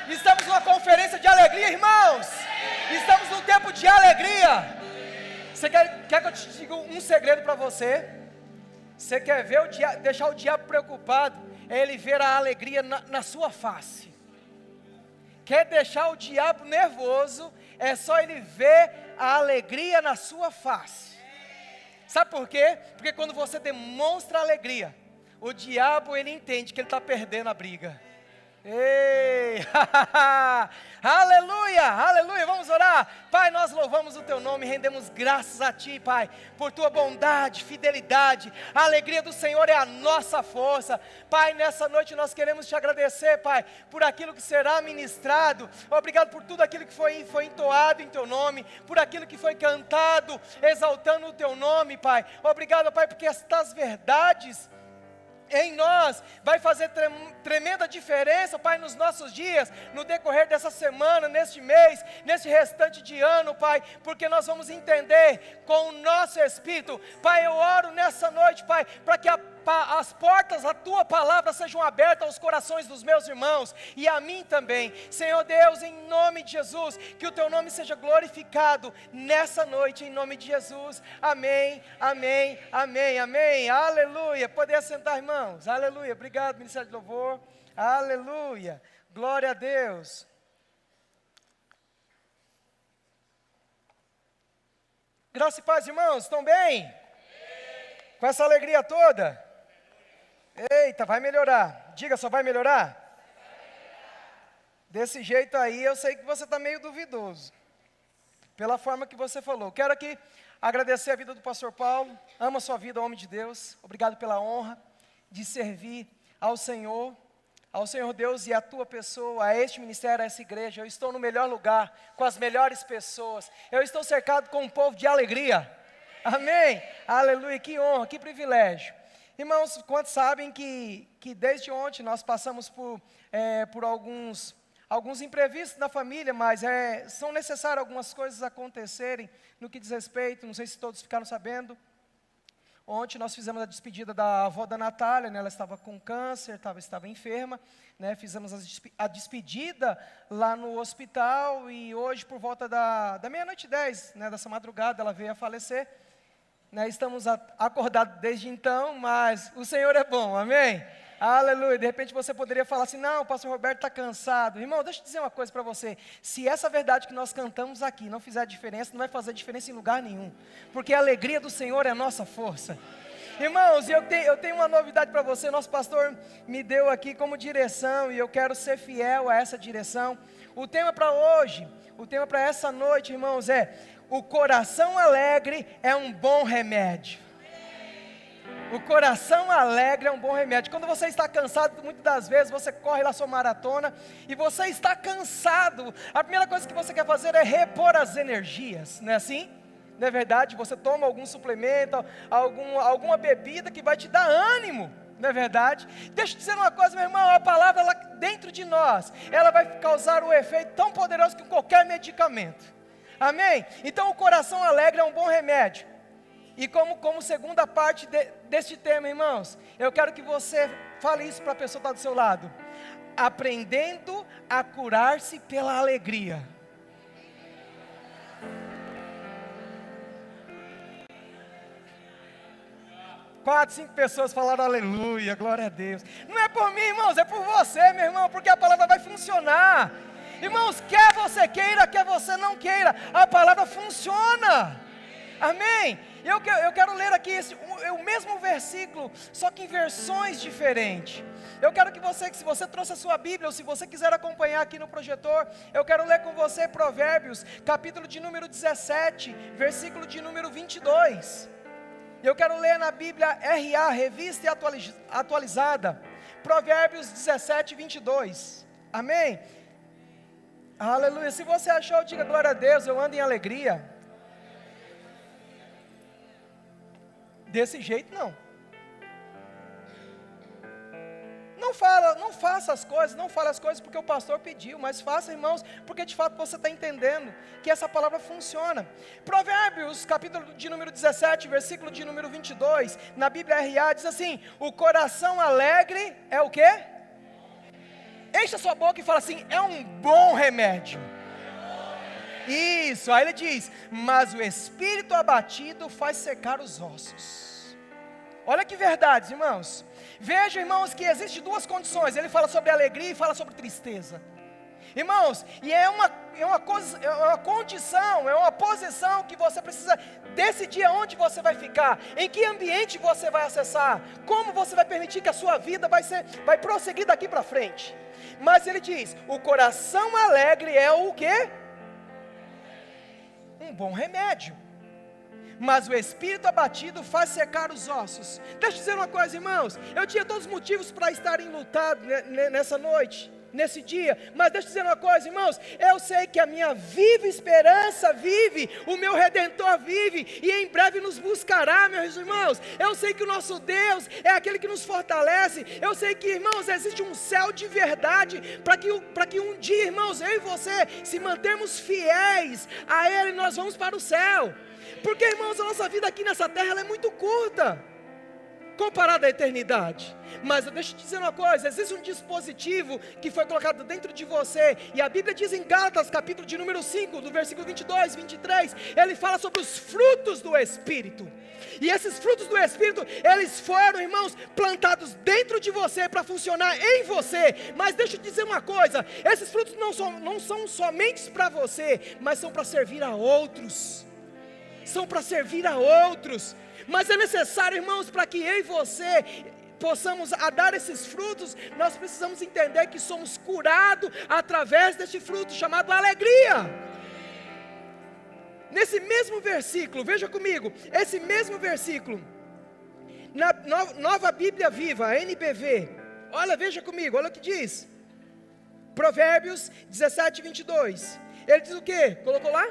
Estamos numa conferência de alegria, irmãos. Estamos num tempo de alegria. Você quer que eu te diga um segredo para você? Você quer ver deixar o diabo preocupado? É ele ver a alegria na sua face. Quer deixar o diabo nervoso? É só ele ver a alegria na sua face. Sabe por quê? Porque quando você demonstra alegria, o diabo ele entende que ele está perdendo a briga. Ei, aleluia, aleluia, vamos orar. Pai, nós louvamos o teu nome, rendemos graças a ti, Pai, por tua bondade, fidelidade. A alegria do Senhor é a nossa força. Pai, nessa noite nós queremos te agradecer, Pai, por aquilo que será ministrado. Obrigado por tudo aquilo que foi entoado em teu nome, por aquilo que foi cantado, exaltando o teu nome, Pai. Obrigado, Pai, porque estas verdades em nós vai fazer tremenda diferença, Pai, nos nossos dias, no decorrer dessa semana, neste mês, neste restante de ano, Pai, porque nós vamos entender com o nosso espírito. Pai, eu oro nessa noite, Pai, para que as portas da tua palavra sejam abertas aos corações dos meus irmãos e a mim também. Senhor Deus, em nome de Jesus, que o teu nome seja glorificado nessa noite, em nome de Jesus. Amém, amém, amém, amém. Aleluia. Poder sentar, irmãos. Aleluia. Obrigado, Ministério de Louvor. Aleluia. Glória a Deus. Graça e paz, irmãos. Estão bem? Com essa alegria toda? Eita, vai melhorar. Diga, só vai melhorar? Desse jeito aí, eu sei que você está meio duvidoso, pela forma que você falou. Quero aqui agradecer a vida do pastor Paulo. Amo a sua vida, homem de Deus. Obrigado pela honra de servir ao Senhor Deus e a tua pessoa, a este ministério, a essa igreja. Eu estou no melhor lugar, com as melhores pessoas. Eu estou cercado com um povo de alegria. Amém? Aleluia, que honra, que privilégio. Irmãos, quantos sabem que desde ontem nós passamos por alguns imprevistos na família, mas são necessárias algumas coisas acontecerem no que diz respeito, não sei se todos ficaram sabendo. Ontem nós fizemos a despedida da avó da Natália, né? Ela estava com câncer, estava enferma, né? Fizemos a despedida lá no hospital e hoje por volta da meia-noite 10, né? Dessa madrugada ela veio a falecer. Né, estamos acordados desde então, mas o Senhor é bom, amém? Aleluia. De repente você poderia falar assim: não, o pastor Roberto está cansado. Irmão, deixa eu dizer uma coisa para você. Se essa verdade que nós cantamos aqui não fizer diferença, não vai fazer diferença em lugar nenhum, porque a alegria do Senhor é a nossa força. Irmãos, eu tenho uma novidade para você. Nosso pastor me deu aqui como direção e eu quero ser fiel a essa direção. O tema para hoje, o tema para essa noite, irmãos, é: o coração alegre é um bom remédio. O coração alegre é um bom remédio. Quando você está cansado, muitas das vezes você corre lá sua maratona e você está cansado, a primeira coisa que você quer fazer é repor as energias, não é assim? Não é verdade? Você toma algum suplemento, alguma bebida que vai te dar ânimo, não é verdade? Deixa eu dizer uma coisa, meu irmão, a palavra ela, dentro de nós, ela vai causar um efeito tão poderoso que qualquer medicamento. Amém? Então o coração alegre é um bom remédio. E como segunda parte deste tema, irmãos, eu quero que você fale isso para a pessoa que está do seu lado: aprendendo a curar-se pela alegria. Quatro, 5 pessoas falaram aleluia, glória a Deus. Não é por mim, irmãos, é por você, meu irmão, porque a palavra vai funcionar. Irmãos, quer você queira, quer você não queira, a palavra funciona. Amém? Eu quero ler aqui o mesmo versículo, só que em versões diferentes. Eu quero que se você trouxe a sua Bíblia, ou se você quiser acompanhar aqui no projetor, eu quero ler com você Provérbios, capítulo de número 17, versículo de número 22. Eu quero ler na Bíblia RA, Revista e Atualizada, Provérbios 17, 22. Amém? Aleluia. Se você achou, diga glória a Deus. Eu ando em alegria. Desse jeito não. Não faça as coisas, não fale as coisas porque o pastor pediu, mas faça, irmãos, porque de fato você está entendendo que essa palavra funciona. Provérbios, capítulo de número 17, versículo de número 22, na Bíblia RA diz assim: o coração alegre é o quê? Enche a sua boca e fala assim: é um bom remédio. Isso, aí ele diz: mas o espírito abatido faz secar os ossos. Olha que verdades, irmãos. Veja, irmãos, que existem duas condições. Ele fala sobre alegria e fala sobre tristeza. Irmãos, e é uma condição, é uma posição que você precisa decidir aonde você vai ficar, em que ambiente você vai acessar, como você vai permitir que a sua vida vai prosseguir daqui para frente. Mas ele diz: o coração alegre é o quê? Um bom remédio. Mas o espírito abatido faz secar os ossos. Deixa eu dizer uma coisa, irmãos. Eu tinha todos os motivos para estar enlutado nessa noite, nesse dia. Mas deixa eu dizer uma coisa, irmãos. Eu sei que a minha viva esperança vive, o meu Redentor vive, e em breve nos buscará, meus irmãos. Eu sei que o nosso Deus é aquele que nos fortalece. Eu sei que, irmãos, existe um céu de verdade, para que um dia, irmãos, eu e você, se mantermos fiéis a Ele, nós vamos para o céu. Porque, irmãos, a nossa vida aqui nessa terra, ela é muito curta comparada à eternidade. Mas deixa eu te dizer uma coisa: existe um dispositivo que foi colocado dentro de você, e a Bíblia diz em Gálatas, capítulo de número 5, do versículo 22, 23, ele fala sobre os frutos do Espírito. E esses frutos do Espírito, eles foram, irmãos, plantados dentro de você para funcionar em você. Mas deixa eu te dizer uma coisa: esses frutos não são somente para você, mas são para servir a outros. São para servir a outros. Mas é necessário, irmãos, para que eu e você possamos dar esses frutos, nós precisamos entender que somos curados através deste fruto chamado alegria. Nesse mesmo versículo, veja comigo, esse mesmo versículo, na Nova Bíblia Viva, a NBV, olha, veja comigo, olha o que diz, Provérbios 17, 22, ele diz o que? Colocou lá?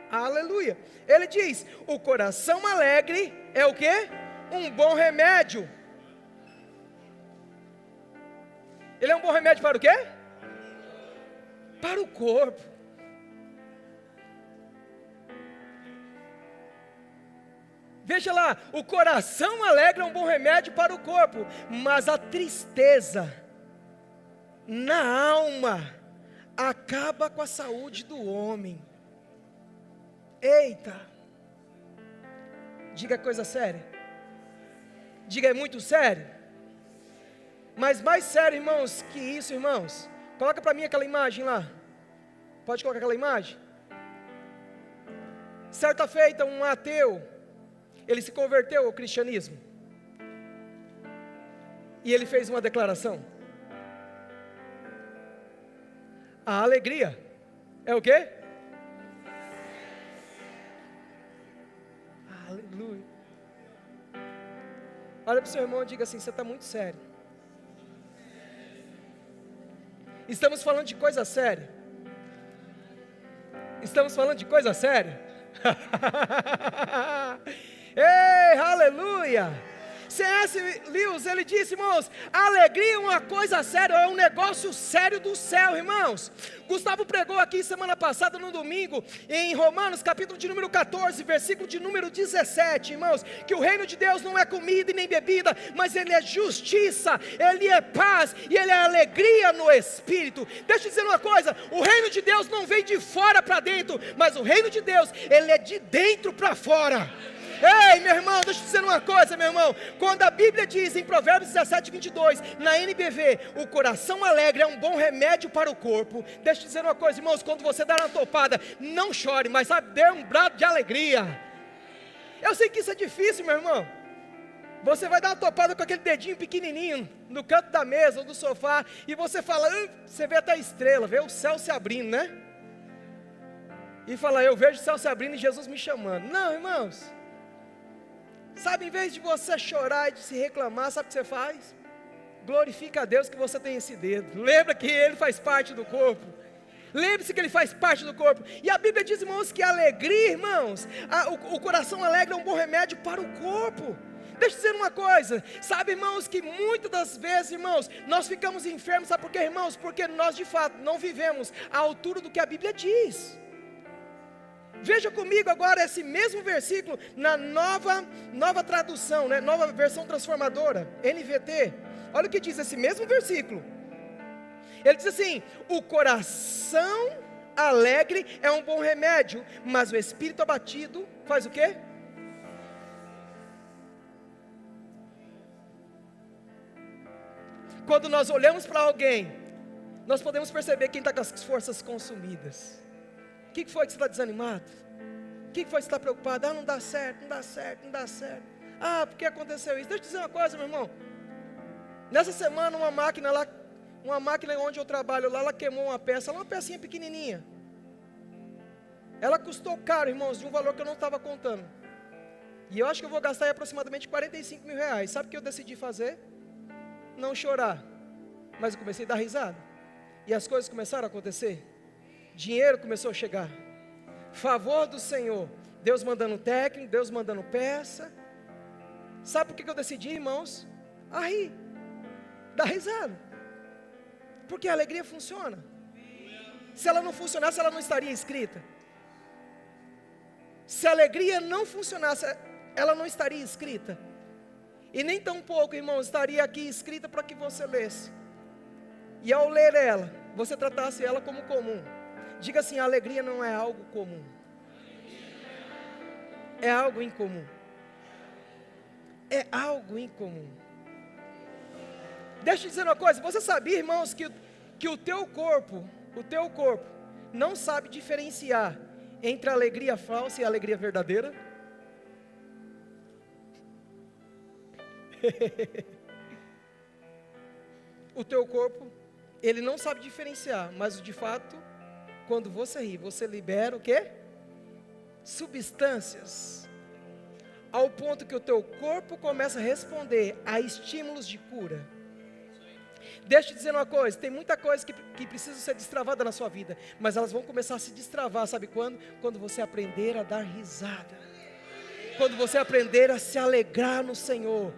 Aleluia. Ele diz: o coração alegre é o quê? Um bom remédio. Ele é um bom remédio para o quê? Para o corpo. Veja lá, o coração alegre é um bom remédio para o corpo, mas a tristeza na alma acaba com a saúde do homem. Eita, diga coisa séria, diga é muito sério, mas mais sério, irmãos, que isso, irmãos. Coloca para mim aquela imagem lá, pode colocar aquela imagem. Certa feita, um ateu, ele se converteu ao cristianismo, e ele fez uma declaração: a alegria é o quê? Aleluia. Olha para o seu irmão e diga assim: você está muito sério. Estamos falando de coisa séria. Estamos falando de coisa séria. Ei, aleluia. C.S. Lewis, ele disse, irmãos, alegria é uma coisa séria, é um negócio sério do céu, irmãos. Gustavo pregou aqui semana passada, no domingo, em Romanos, capítulo de número 14, versículo de número 17, irmãos, que o reino de Deus não é comida e nem bebida, mas ele é justiça, ele é paz e ele é alegria no Espírito. Deixa eu dizer uma coisa: o reino de Deus não vem de fora para dentro, mas o reino de Deus, ele é de dentro para fora. Ei, meu irmão, deixa eu dizer uma coisa, meu irmão. Quando a Bíblia diz em Provérbios 17, 22, na NBV, o coração alegre é um bom remédio para o corpo. Deixa eu dizer uma coisa, irmãos, quando você dá uma topada, não chore, mas sabe, dê um brado de alegria. Eu sei que isso é difícil, meu irmão. Você vai dar uma topada com aquele dedinho pequenininho no canto da mesa ou do sofá, e você fala, você vê até a estrela, vê o céu se abrindo, né? E fala, eu vejo o céu se abrindo e Jesus me chamando. Não, irmãos. Sabe, em vez de você chorar e de se reclamar, sabe o que você faz? Glorifica a Deus que você tem esse dedo. Lembra que Ele faz parte do corpo. Lembre-se que Ele faz parte do corpo. E a Bíblia diz, irmãos, que a alegria, irmãos, o coração alegre é um bom remédio para o corpo. Deixa eu dizer uma coisa, sabe, irmãos, que muitas das vezes, irmãos, nós ficamos enfermos, sabe por quê, irmãos? Porque nós de fato não vivemos à altura do que a Bíblia diz. Veja comigo agora esse mesmo versículo na nova tradução, né? Nova versão transformadora, NVT. Olha o que diz esse mesmo versículo. Ele diz assim: o coração alegre é um bom remédio, mas o espírito abatido faz o quê? Quando nós olhamos para alguém, nós podemos perceber quem está com as forças consumidas. O que foi que você está desanimado? O que foi que você está preocupado? Ah, não dá certo, não dá certo, não dá certo. Ah, por que aconteceu isso? Deixa eu te dizer uma coisa, meu irmão. Nessa semana uma máquina onde eu trabalho lá, ela queimou uma peça, uma pecinha pequenininha. Ela custou caro, irmãos, de um valor que eu não estava contando. E eu acho que eu vou gastar aí aproximadamente 45 mil reais. Sabe o que eu decidi fazer? Não chorar. Mas eu comecei a dar risada. E as coisas começaram a acontecer. Dinheiro começou a chegar. Favor do Senhor. Deus mandando técnico, Deus mandando peça. Sabe por que eu decidi, irmãos? A rir. Dar risada. Porque a alegria funciona. Se ela não funcionasse, ela não estaria escrita. Se a alegria não funcionasse, ela não estaria escrita. E nem tão pouco, irmãos, estaria aqui escrita para que você lesse. E ao ler ela, você tratasse ela como comum. Diga assim: a alegria não é algo comum. É algo incomum. É algo incomum. Deixa eu dizer uma coisa. Você sabia, irmãos, que o teu corpo não sabe diferenciar entre a alegria falsa e a alegria verdadeira? O teu corpo, ele não sabe diferenciar, mas de fato, quando você ri, você libera o quê? Substâncias, ao ponto que o teu corpo começa a responder a estímulos de cura. Deixa eu te dizer uma coisa, tem muita coisa que precisa ser destravada na sua vida, mas elas vão começar a se destravar, sabe quando? Quando você aprender a dar risada, quando você aprender a se alegrar no Senhor,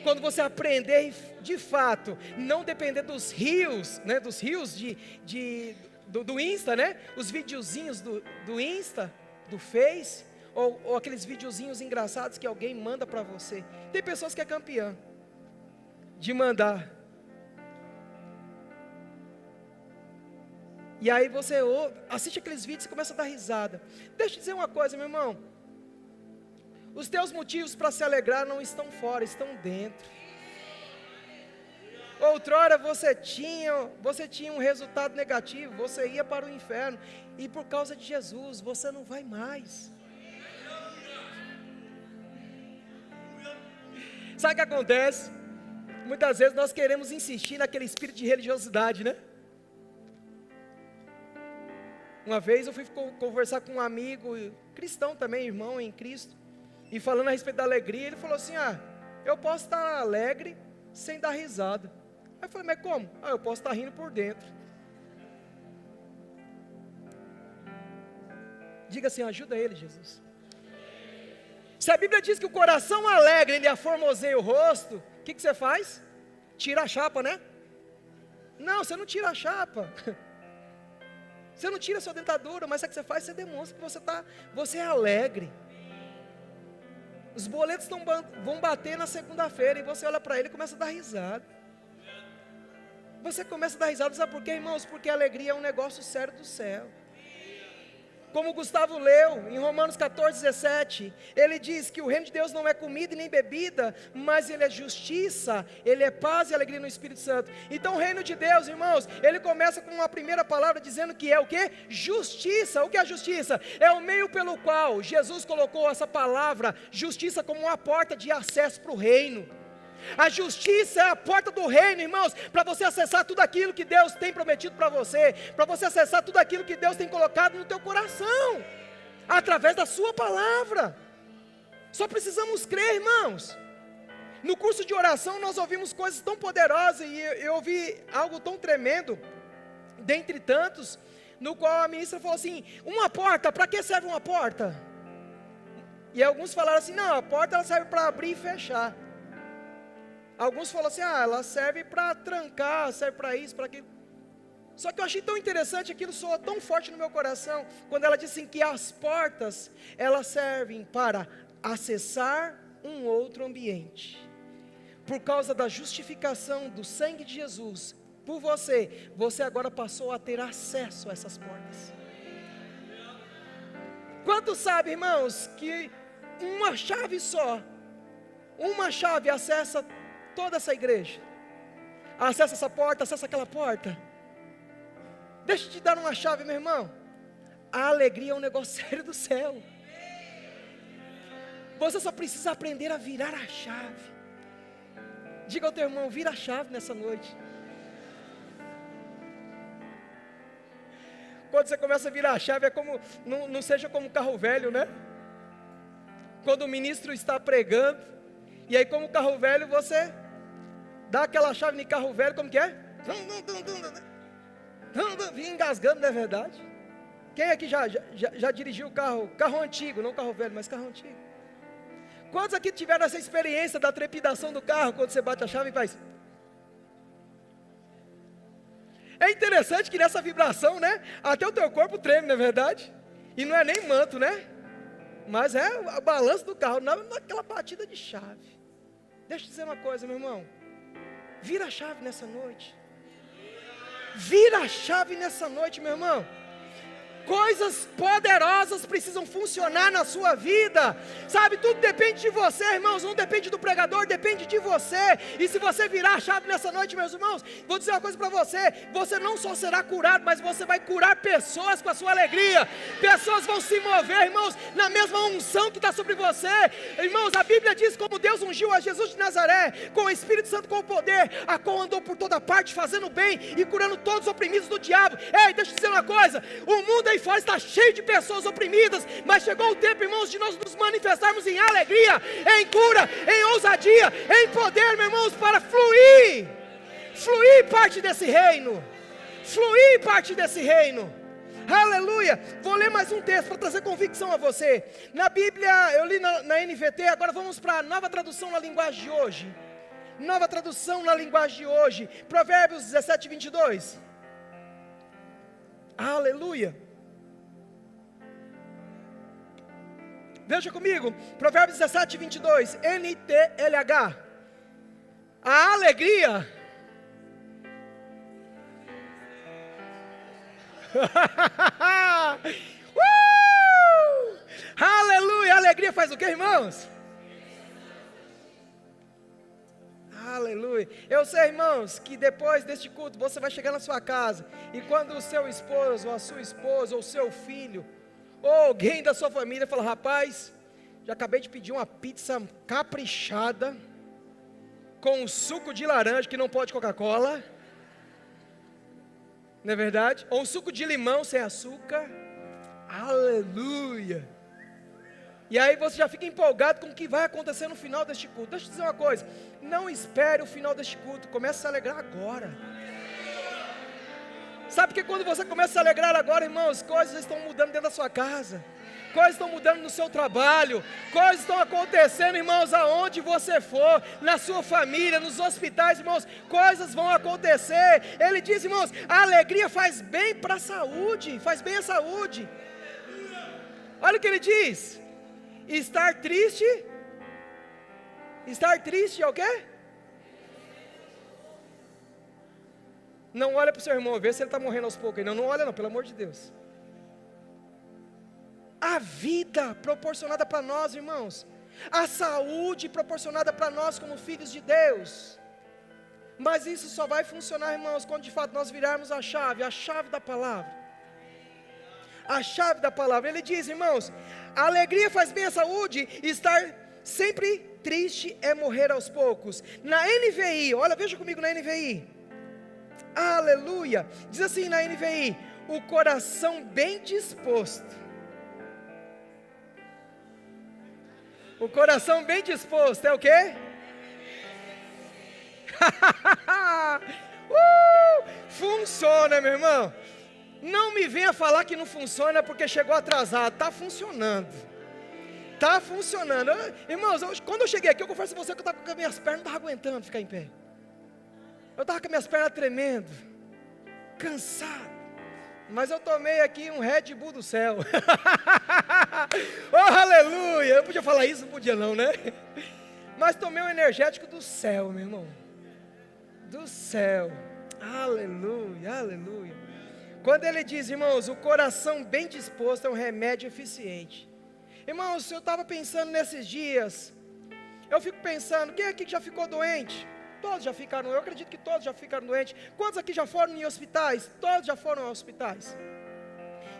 quando você aprender de fato, não depender dos rios, né, dos rios do Insta, né, os videozinhos do Insta, do Face, ou aqueles videozinhos engraçados que alguém manda para você. Tem pessoas que é campeã de mandar. E aí você assiste aqueles vídeos e começa a dar risada. Deixa eu dizer uma coisa, meu irmão. Os teus motivos para se alegrar não estão fora, estão dentro. Outrora você tinha um resultado negativo, você ia para o inferno. E por causa de Jesus, você não vai mais. Sabe o que acontece? Muitas vezes nós queremos insistir naquele espírito de religiosidade, né? Uma vez eu fui conversar com um amigo cristão também, irmão em Cristo, e falando a respeito da alegria, ele falou assim: eu posso estar alegre sem dar risada. Aí eu falei: mas como? Eu posso estar rindo por dentro. Diga assim: ajuda ele, Jesus. Se a Bíblia diz que o coração alegre, ele aformoseia o rosto, o que você faz? Tira a chapa, né? Não, você não tira a chapa. Você não tira a sua dentadura, mas o que você faz? Você demonstra que você é alegre. Os boletos vão bater na segunda-feira e você olha para ele e começa a dar risada. Você começa a dar risada, sabe por quê, irmãos? Porque a alegria é um negócio sério do céu. Como Gustavo leu em Romanos 14:17, ele diz que o reino de Deus não é comida e nem bebida, mas ele é justiça, ele é paz e alegria no Espírito Santo. Então o reino de Deus, irmãos, ele começa com uma primeira palavra dizendo que é o quê? Justiça. O que é justiça? É o meio pelo qual Jesus colocou essa palavra justiça como uma porta de acesso para o reino. A justiça é a porta do reino, irmãos, para você acessar tudo aquilo que Deus tem prometido para você, para você acessar tudo aquilo que Deus tem colocado no teu coração, através da sua palavra. Só precisamos crer, irmãos. No curso de oração nós ouvimos coisas tão poderosas, e eu ouvi algo tão tremendo, dentre tantos, no qual a ministra falou assim: uma porta, para que serve uma porta? E alguns falaram assim: não, a porta ela serve para abrir e fechar. Alguns falaram assim: ela serve para trancar, serve para isso, para aquilo. Só que eu achei tão interessante, aquilo soou tão forte no meu coração, quando ela disse assim, que as portas, elas servem para acessar um outro ambiente. Por causa da justificação do sangue de Jesus, por você, você agora passou a ter acesso a essas portas. Quantos sabem, irmãos, que uma chave só, uma chave acessa toda essa igreja, acessa essa porta, acessa aquela porta? Deixa eu te dar uma chave, meu irmão. A alegria é um negócio sério do céu. Você só precisa aprender a virar a chave. Diga ao teu irmão, vira a chave nessa noite. Quando você começa a virar a chave, é como, não seja como carro velho, né? Quando o ministro está pregando, e aí como carro velho, você dá aquela chave no carro velho, como que é? Vim engasgando, não é verdade? Quem aqui já dirigiu carro antigo, não carro velho, mas carro antigo? Quantos aqui tiveram essa experiência da trepidação do carro, quando você bate a chave e faz? É interessante que nessa vibração, né, até o teu corpo treme, não é verdade? E não é nem manto, né? Mas é o balanço do carro, naquela batida de chave. Deixa eu dizer uma coisa, meu irmão. Vira a chave nessa noite. Vira a chave nessa noite, meu irmão. Coisas poderosas precisam funcionar na sua vida, sabe, tudo depende de você, irmãos, não depende do pregador, depende de você. E se você virar a chave nessa noite, meus irmãos, vou dizer uma coisa para você, você não só será curado, mas você vai curar pessoas com a sua alegria, pessoas vão se mover, irmãos, na mesma unção que está sobre você. Irmãos, a Bíblia diz como Deus ungiu a Jesus de Nazaré, com o Espírito Santo, com o poder, a qual andou por toda parte, fazendo bem e curando todos os oprimidos do diabo. Ei, deixa eu dizer uma coisa, o mundo aí fora está cheio de pessoas oprimidas, mas chegou o tempo, irmãos, de nós nos manifestarmos em alegria, em cura, em ousadia, em poder, meus irmãos, para fluir parte desse reino, aleluia. Vou ler mais um texto para trazer convicção a você. Na Bíblia, eu li na NVT, agora vamos para a nova tradução na linguagem de hoje. Provérbios 17, 22. Aleluia. Veja comigo, Provérbios 17, 22, NTLH. A alegria aleluia, a alegria faz o que, irmãos? Aleluia. Eu sei, irmãos, que depois deste culto você vai chegar na sua casa, e quando o seu esposo, ou a sua esposa, ou o seu filho, ou alguém da sua família fala: rapaz, já acabei de pedir uma pizza caprichada, com um suco de laranja que não pode Coca-Cola, não é verdade? Ou um suco de limão sem açúcar, aleluia. E aí você já fica empolgado com o que vai acontecer no final deste culto. Deixa eu dizer uma coisa, não espere o final deste culto, comece a se alegrar agora. Sabe que quando você começa a se alegrar agora, irmãos, coisas estão mudando dentro da sua casa, coisas estão mudando no seu trabalho, coisas estão acontecendo, irmãos, aonde você for, na sua família, nos hospitais, irmãos, coisas vão acontecer. Ele diz, irmãos, a alegria faz bem para a saúde, faz bem à saúde. Olha o que ele diz: estar triste é o quê? Não olha para o seu irmão, vê se ele está morrendo aos poucos. Não olha não, pelo amor de Deus. A vida proporcionada para nós, irmãos, a saúde proporcionada para nós como filhos de Deus. Mas isso só vai funcionar, irmãos, quando de fato nós virarmos a chave da palavra. A chave da palavra. Ele diz, irmãos, a alegria faz bem à saúde, estar sempre triste é morrer aos poucos. Na NVI, olha, veja comigo na NVI. Aleluia. Diz assim na NVI: o coração bem disposto. O coração bem disposto é o quê? Funciona, meu irmão. Não me venha falar que não funciona porque chegou atrasado. Está funcionando. Está funcionando. Irmãos, quando eu cheguei aqui, eu confesso a você que eu estava com as minhas pernas, não estava aguentando ficar em pé. Eu estava com minhas pernas tremendo, cansado, mas eu tomei aqui um Red Bull do céu. Oh, aleluia! Eu podia falar isso, não podia não, né? Mas tomei um energético do céu, meu irmão. Do céu. Aleluia, aleluia. Quando ele diz, irmãos, o coração bem disposto é um remédio eficiente. Irmãos, eu estava pensando nesses dias, eu fico pensando, quem aqui já ficou doente? Todos já ficaram, eu acredito que todos já ficaram doentes. Quantos aqui já foram em hospitais? Todos já foram a hospitais.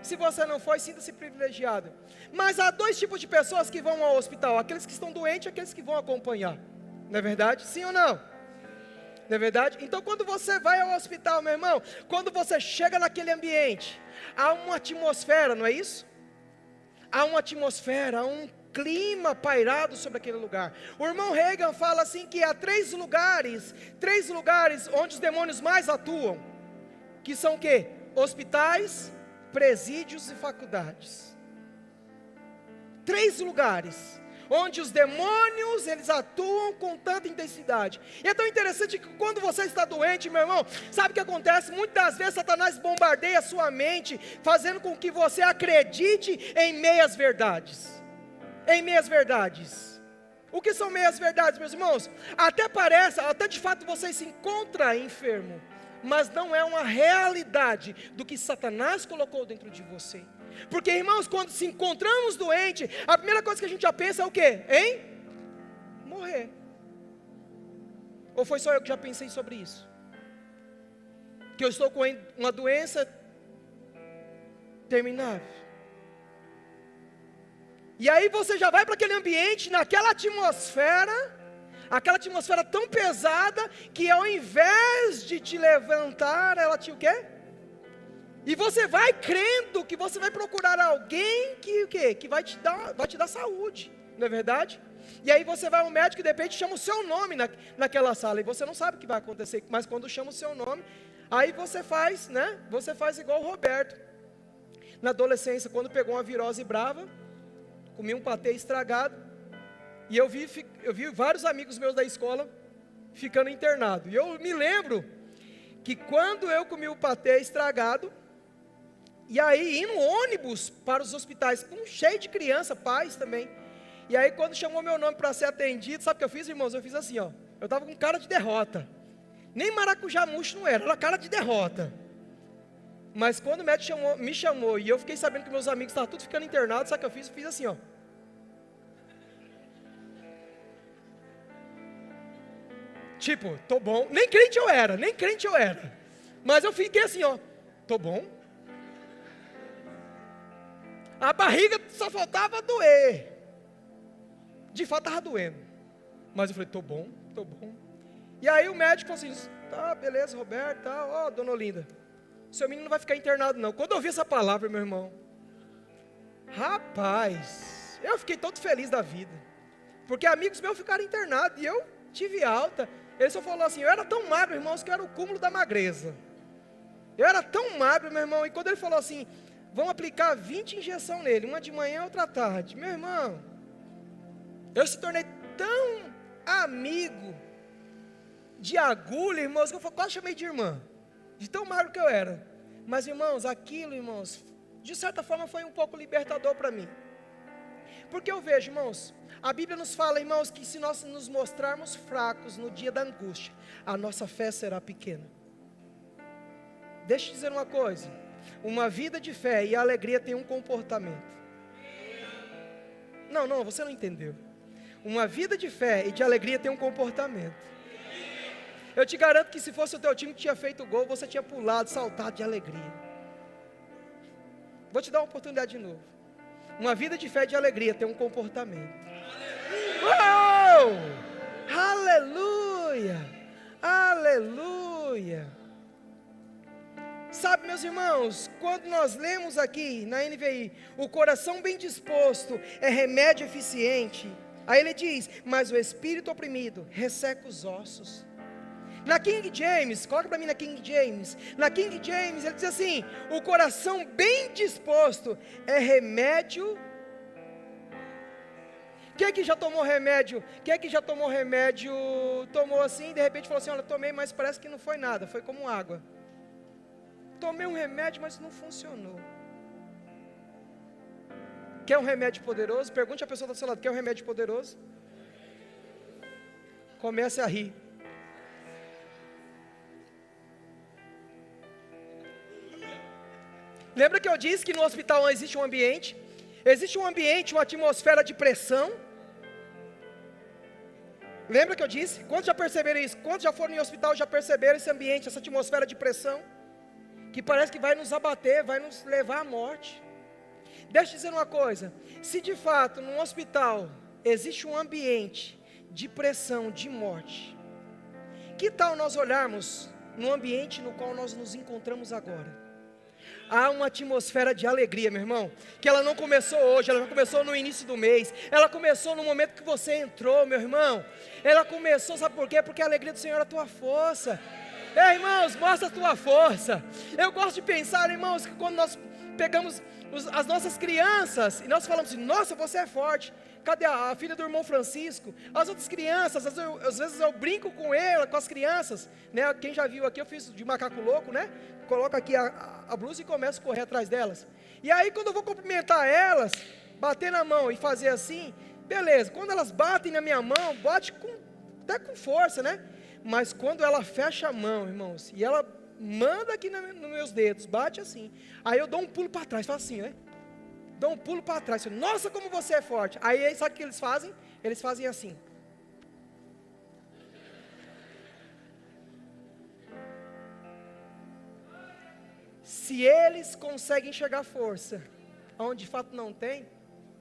Se você não foi, sinta-se privilegiado. Mas há dois tipos de pessoas que vão ao hospital: aqueles que estão doentes e aqueles que vão acompanhar. Não é verdade? Sim ou não? Não é verdade? Então quando você vai ao hospital, meu irmão, quando você chega naquele ambiente, há uma atmosfera, não é isso? Há uma atmosfera, há um clima pairado sobre aquele lugar. O irmão Reagan fala assim que há três lugares onde os demônios mais atuam, que são o quê? Hospitais, presídios e faculdades. Três lugares onde os demônios, eles atuam com tanta intensidade. E é tão interessante que quando você está doente, meu irmão, sabe o que acontece? Muitas das vezes Satanás bombardeia a sua mente, fazendo com que você acredite em meias verdades. Em meias verdades. O que são meias verdades, meus irmãos? Até parece, até de fato você se encontra enfermo, mas não é uma realidade do que Satanás colocou dentro de você. Porque, irmãos, quando se encontramos doentes, a primeira coisa que a gente já pensa é o quê? Em morrer. Ou foi só eu que já pensei sobre isso? Que eu estou com uma doença terminável. E aí você já vai para aquele ambiente, naquela atmosfera, aquela atmosfera tão pesada, que ao invés de te levantar, ela te o quê? E você vai crendo que você vai procurar alguém que o quê? Que vai te dar saúde, não é verdade? E aí você vai ao médico e de repente chama o seu nome naquela sala, e você não sabe o que vai acontecer, mas quando chama o seu nome, aí você faz, né? Você faz igual o Roberto, na adolescência, quando pegou uma virose brava, comi um patê estragado, e eu vi vários amigos meus da escola ficando internados. E eu me lembro que quando eu comi o patê estragado, e aí indo ônibus para os hospitais, cheio de criança, pais também. E aí quando chamou meu nome para ser atendido, sabe o que eu fiz, irmãos? Eu fiz assim, ó. Eu estava com cara de derrota. Nem maracujá murcho não era cara de derrota. Mas quando o médico me chamou e eu fiquei sabendo que meus amigos estavam tudo ficando internados, sabe o que eu fiz? Eu fiz assim, ó. Tipo, tô bom. Nem crente eu era. Mas eu fiquei assim, ó. Tô bom. A barriga só faltava doer. De fato estava doendo. Mas eu falei, tô bom. E aí o médico falou assim, tá, beleza, Roberto, tá, ó, dona Olinda, seu menino não vai ficar internado não. Quando eu ouvi essa palavra, meu irmão, rapaz, eu fiquei todo feliz da vida. Porque amigos meus ficaram internados e eu tive alta. Ele só falou assim, eu era tão magro, irmãos, que eu era o cúmulo da magreza. Eu era tão magro, meu irmão, e quando ele falou assim, vão aplicar 20 injeções nele, uma de manhã e outra à tarde. Meu irmão, eu se tornei tão amigo de agulha, irmãos, que eu quase chamei de irmã, de tão magro que eu era. Mas, irmãos, aquilo, irmãos, de certa forma foi um pouco libertador para mim. Porque eu vejo, irmãos, a Bíblia nos fala, irmãos, que se nós nos mostrarmos fracos no dia da angústia, a nossa fé será pequena. Deixa eu dizer uma coisa, uma vida de fé e alegria tem um comportamento. Não, você não entendeu. Uma vida de fé e de alegria tem um comportamento. Eu te garanto que se fosse o teu time que tinha feito o gol, você tinha pulado, saltado de alegria. Vou te dar uma oportunidade de novo. Uma vida de fé e de alegria tem um comportamento. Uou! Aleluia! Aleluia! Sabe, meus irmãos, quando nós lemos aqui na NVI, o coração bem disposto é remédio eficiente. Aí ele diz, mas o espírito oprimido resseca os ossos. Na King James, coloca para mim na King James. Na King James ele diz assim, o coração bem disposto é remédio. Quem é que já tomou remédio? Tomou assim, de repente falou assim, olha, tomei, mas parece que não foi nada, foi como água. Tomei um remédio, mas não funcionou. Quer um remédio poderoso? Pergunte a pessoa do seu lado, quer um remédio poderoso? Comece a rir. Lembra que eu disse que no hospital existe um ambiente, uma atmosfera de pressão? Lembra que eu disse? Quantos já perceberam isso? Quantos já foram em hospital e já perceberam esse ambiente, essa atmosfera de pressão? Que parece que vai nos abater, vai nos levar à morte. Deixa eu dizer uma coisa, se de fato num hospital existe um ambiente de pressão, de morte, que tal nós olharmos no ambiente no qual nós nos encontramos agora? Há uma atmosfera de alegria, meu irmão, que ela não começou hoje, ela não começou no início do mês, ela começou no momento que você entrou, meu irmão. Ela começou, sabe por quê? Porque a alegria do Senhor é a tua força. Ei, irmãos, mostra a tua força. Eu gosto de pensar, irmãos, que quando nós pegamos as nossas crianças e nós falamos assim, nossa, você é forte. Cadê a filha do irmão Francisco? As outras crianças, às vezes eu brinco com ela, com as crianças, né? Quem já viu aqui, eu fiz de macaco louco, né? Coloco aqui a blusa e começo a correr atrás delas. E aí quando eu vou cumprimentar elas, bater na mão e fazer assim, beleza. Quando elas batem na minha mão, bate até com força, né? Mas quando ela fecha a mão, irmãos, e ela manda aqui nos meus dedos, bate assim. Aí eu dou um pulo para trás, faço assim, né? Dou um pulo para trás, nossa, como você é forte. Aí sabe o que eles fazem? Eles fazem assim. Se eles conseguem enxergar força, onde de fato não tem,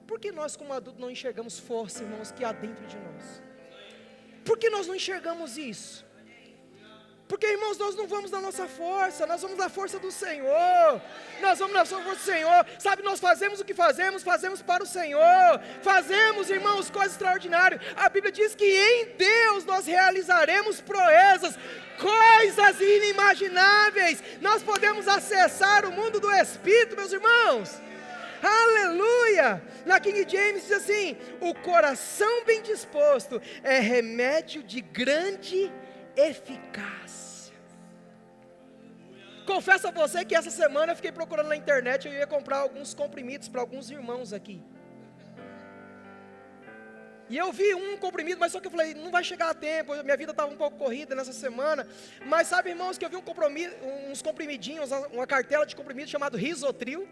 por que nós como adultos não enxergamos força, irmãos, que há dentro de nós? Por que nós não enxergamos isso? Porque, irmãos, nós não vamos na nossa força, nós vamos na força do Senhor. Nós vamos na força do Senhor. Sabe, nós fazemos o que fazemos para o Senhor. Fazemos, irmãos, coisas extraordinárias. A Bíblia diz que em Deus nós realizaremos proezas, coisas inimagináveis. Nós podemos acessar o mundo do Espírito, meus irmãos. Aleluia! Na King James diz assim: o coração bem disposto é remédio de grande eficácia. Confesso a você que essa semana eu fiquei procurando na internet, eu ia comprar alguns comprimidos para alguns irmãos aqui. E eu vi um comprimido, mas só que eu falei, não vai chegar a tempo, minha vida estava um pouco corrida nessa semana. Mas sabe, irmãos, que eu vi uns comprimidinhos, uma cartela de comprimidos chamado Risotril.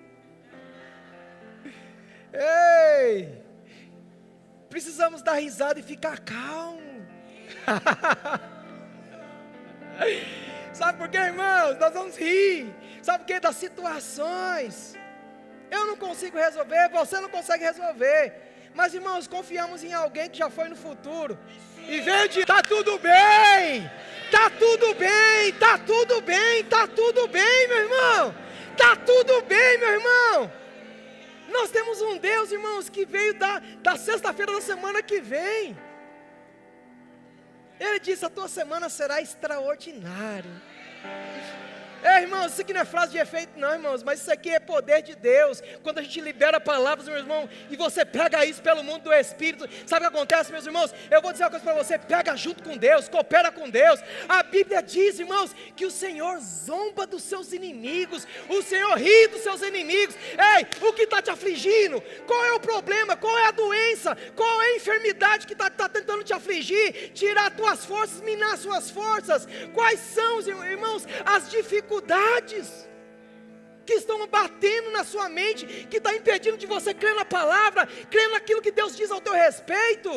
Ei! Precisamos dar risada e ficar calmo. Sabe por quê, irmãos? Nós vamos rir. Sabe por quê? Das situações. Eu não consigo resolver, você não consegue resolver. Mas, irmãos, confiamos em alguém que já foi no futuro. E veio de, tá tudo bem, tá tudo bem, tá tudo bem, tá tudo bem, meu irmão. Tá tudo bem, meu irmão. Nós temos um Deus, irmãos, que veio da sexta-feira da semana que vem. Ele disse, a tua semana será extraordinária. Irmãos, isso aqui não é frase de efeito não, irmãos, mas isso aqui é poder de Deus. Quando a gente libera palavras, meu irmão, e você pega isso pelo mundo do Espírito, sabe o que acontece, meus irmãos? Eu vou dizer uma coisa para você, pega junto com Deus, coopera com Deus. A Bíblia diz, irmãos, que o Senhor zomba dos seus inimigos, o Senhor ri dos seus inimigos. Ei, o que está te afligindo? Qual é o problema? Qual é a doença? Qual é a enfermidade que está tentando te afligir? Tirar as tuas forças, minar as suas forças? Quais são, irmãos, as dificuldades que estão batendo na sua mente, que está impedindo de você crer na palavra, crer naquilo que Deus diz ao teu respeito?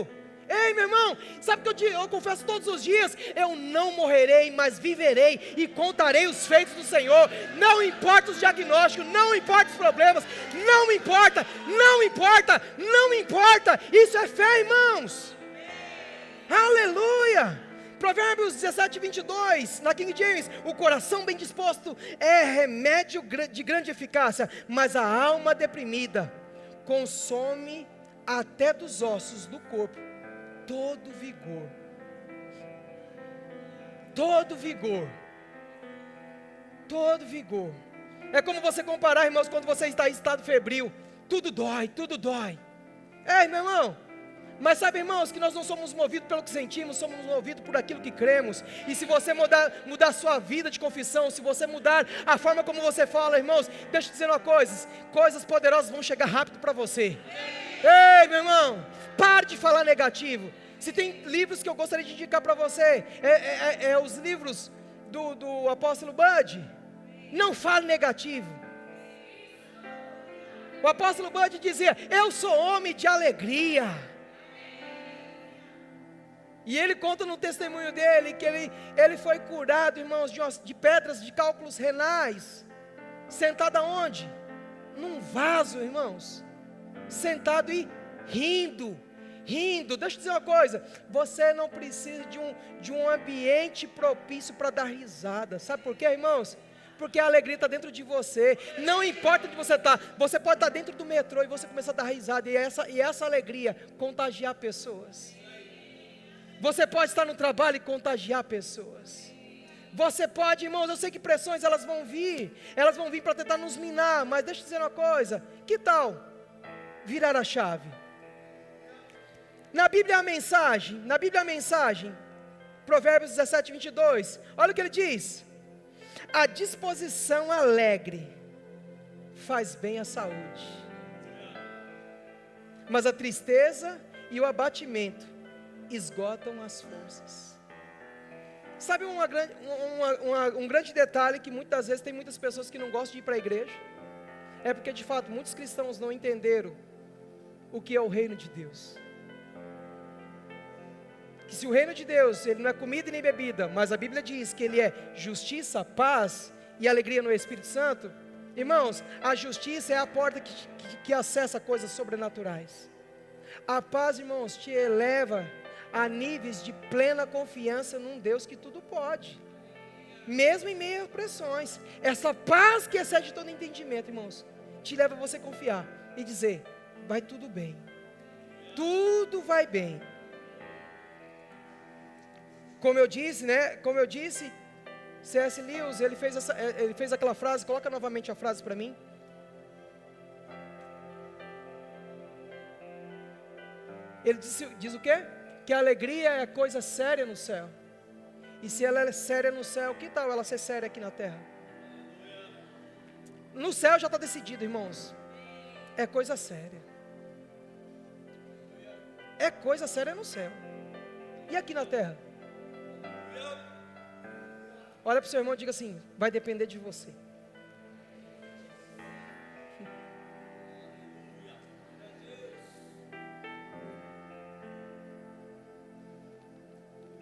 Ei, meu irmão, sabe que eu confesso todos os dias, eu não morrerei, mas viverei e contarei os feitos do Senhor. Não importa os diagnósticos, não importa os problemas, não importa, não importa, não importa. Isso é fé, irmãos. Aleluia. Provérbios 17, 22, na King James, o coração bem disposto é remédio de grande eficácia, mas a alma deprimida consome até dos ossos do corpo todo vigor. Todo vigor. Todo vigor. É como você comparar, irmãos, quando você está em estado febril, tudo dói, tudo dói. Ei, meu irmão. Mas sabe, irmãos, que nós não somos movidos pelo que sentimos, somos movidos por aquilo que cremos. E se você mudar a sua vida de confissão, se você mudar a forma como você fala, irmãos, deixa eu dizer uma coisa, coisas poderosas vão chegar rápido para você. Ei, meu irmão, pare de falar negativo. Se tem livros que eu gostaria de indicar para você, os livros do apóstolo Bud. Não fale negativo. O apóstolo Bud dizia: eu sou homem de alegria. E ele conta no testemunho dele que ele foi curado, irmãos, de pedras de cálculos renais. Sentado aonde? Num vaso, irmãos. Sentado e rindo. Deixa eu dizer uma coisa: você não precisa de um ambiente propício para dar risada. Sabe por quê, irmãos? Porque a alegria está dentro de você. Não importa onde você está. Você pode estar dentro do metrô e você começar a dar risada. E essa alegria contagiar pessoas. Você pode estar no trabalho e contagiar pessoas. Você pode, irmãos, eu sei que pressões elas vão vir para tentar nos minar, mas deixa eu dizer uma coisa: que tal virar a chave? Na Bíblia a mensagem, Provérbios 17, 22, olha o que ele diz: a disposição alegre faz bem à saúde, mas a tristeza e o abatimento esgotam as forças. Sabe um grande detalhe que muitas vezes tem muitas pessoas que não gostam de ir para a igreja? É porque de fato muitos cristãos não entenderam o que é o reino de Deus. Que se o reino de Deus, ele não é comida e nem bebida, mas a Bíblia diz que ele é justiça, paz e alegria no Espírito Santo. Irmãos, a justiça é a porta que acessa coisas sobrenaturais. A paz, irmãos, te eleva a níveis de plena confiança num Deus que tudo pode, mesmo em meio a pressões. Essa paz que excede todo entendimento, irmãos, te leva a você confiar e dizer: vai tudo bem, tudo vai bem. Como eu disse, C.S. Lewis, ele fez aquela frase. Coloca novamente a frase para mim. Ele diz o quê? Que a alegria é coisa séria no céu. E se ela é séria no céu, que tal ela ser séria aqui na terra? No céu já está decidido, irmãos. É coisa séria. É coisa séria no céu. E aqui na terra? Olha para o seu irmão e diga assim: vai depender de você.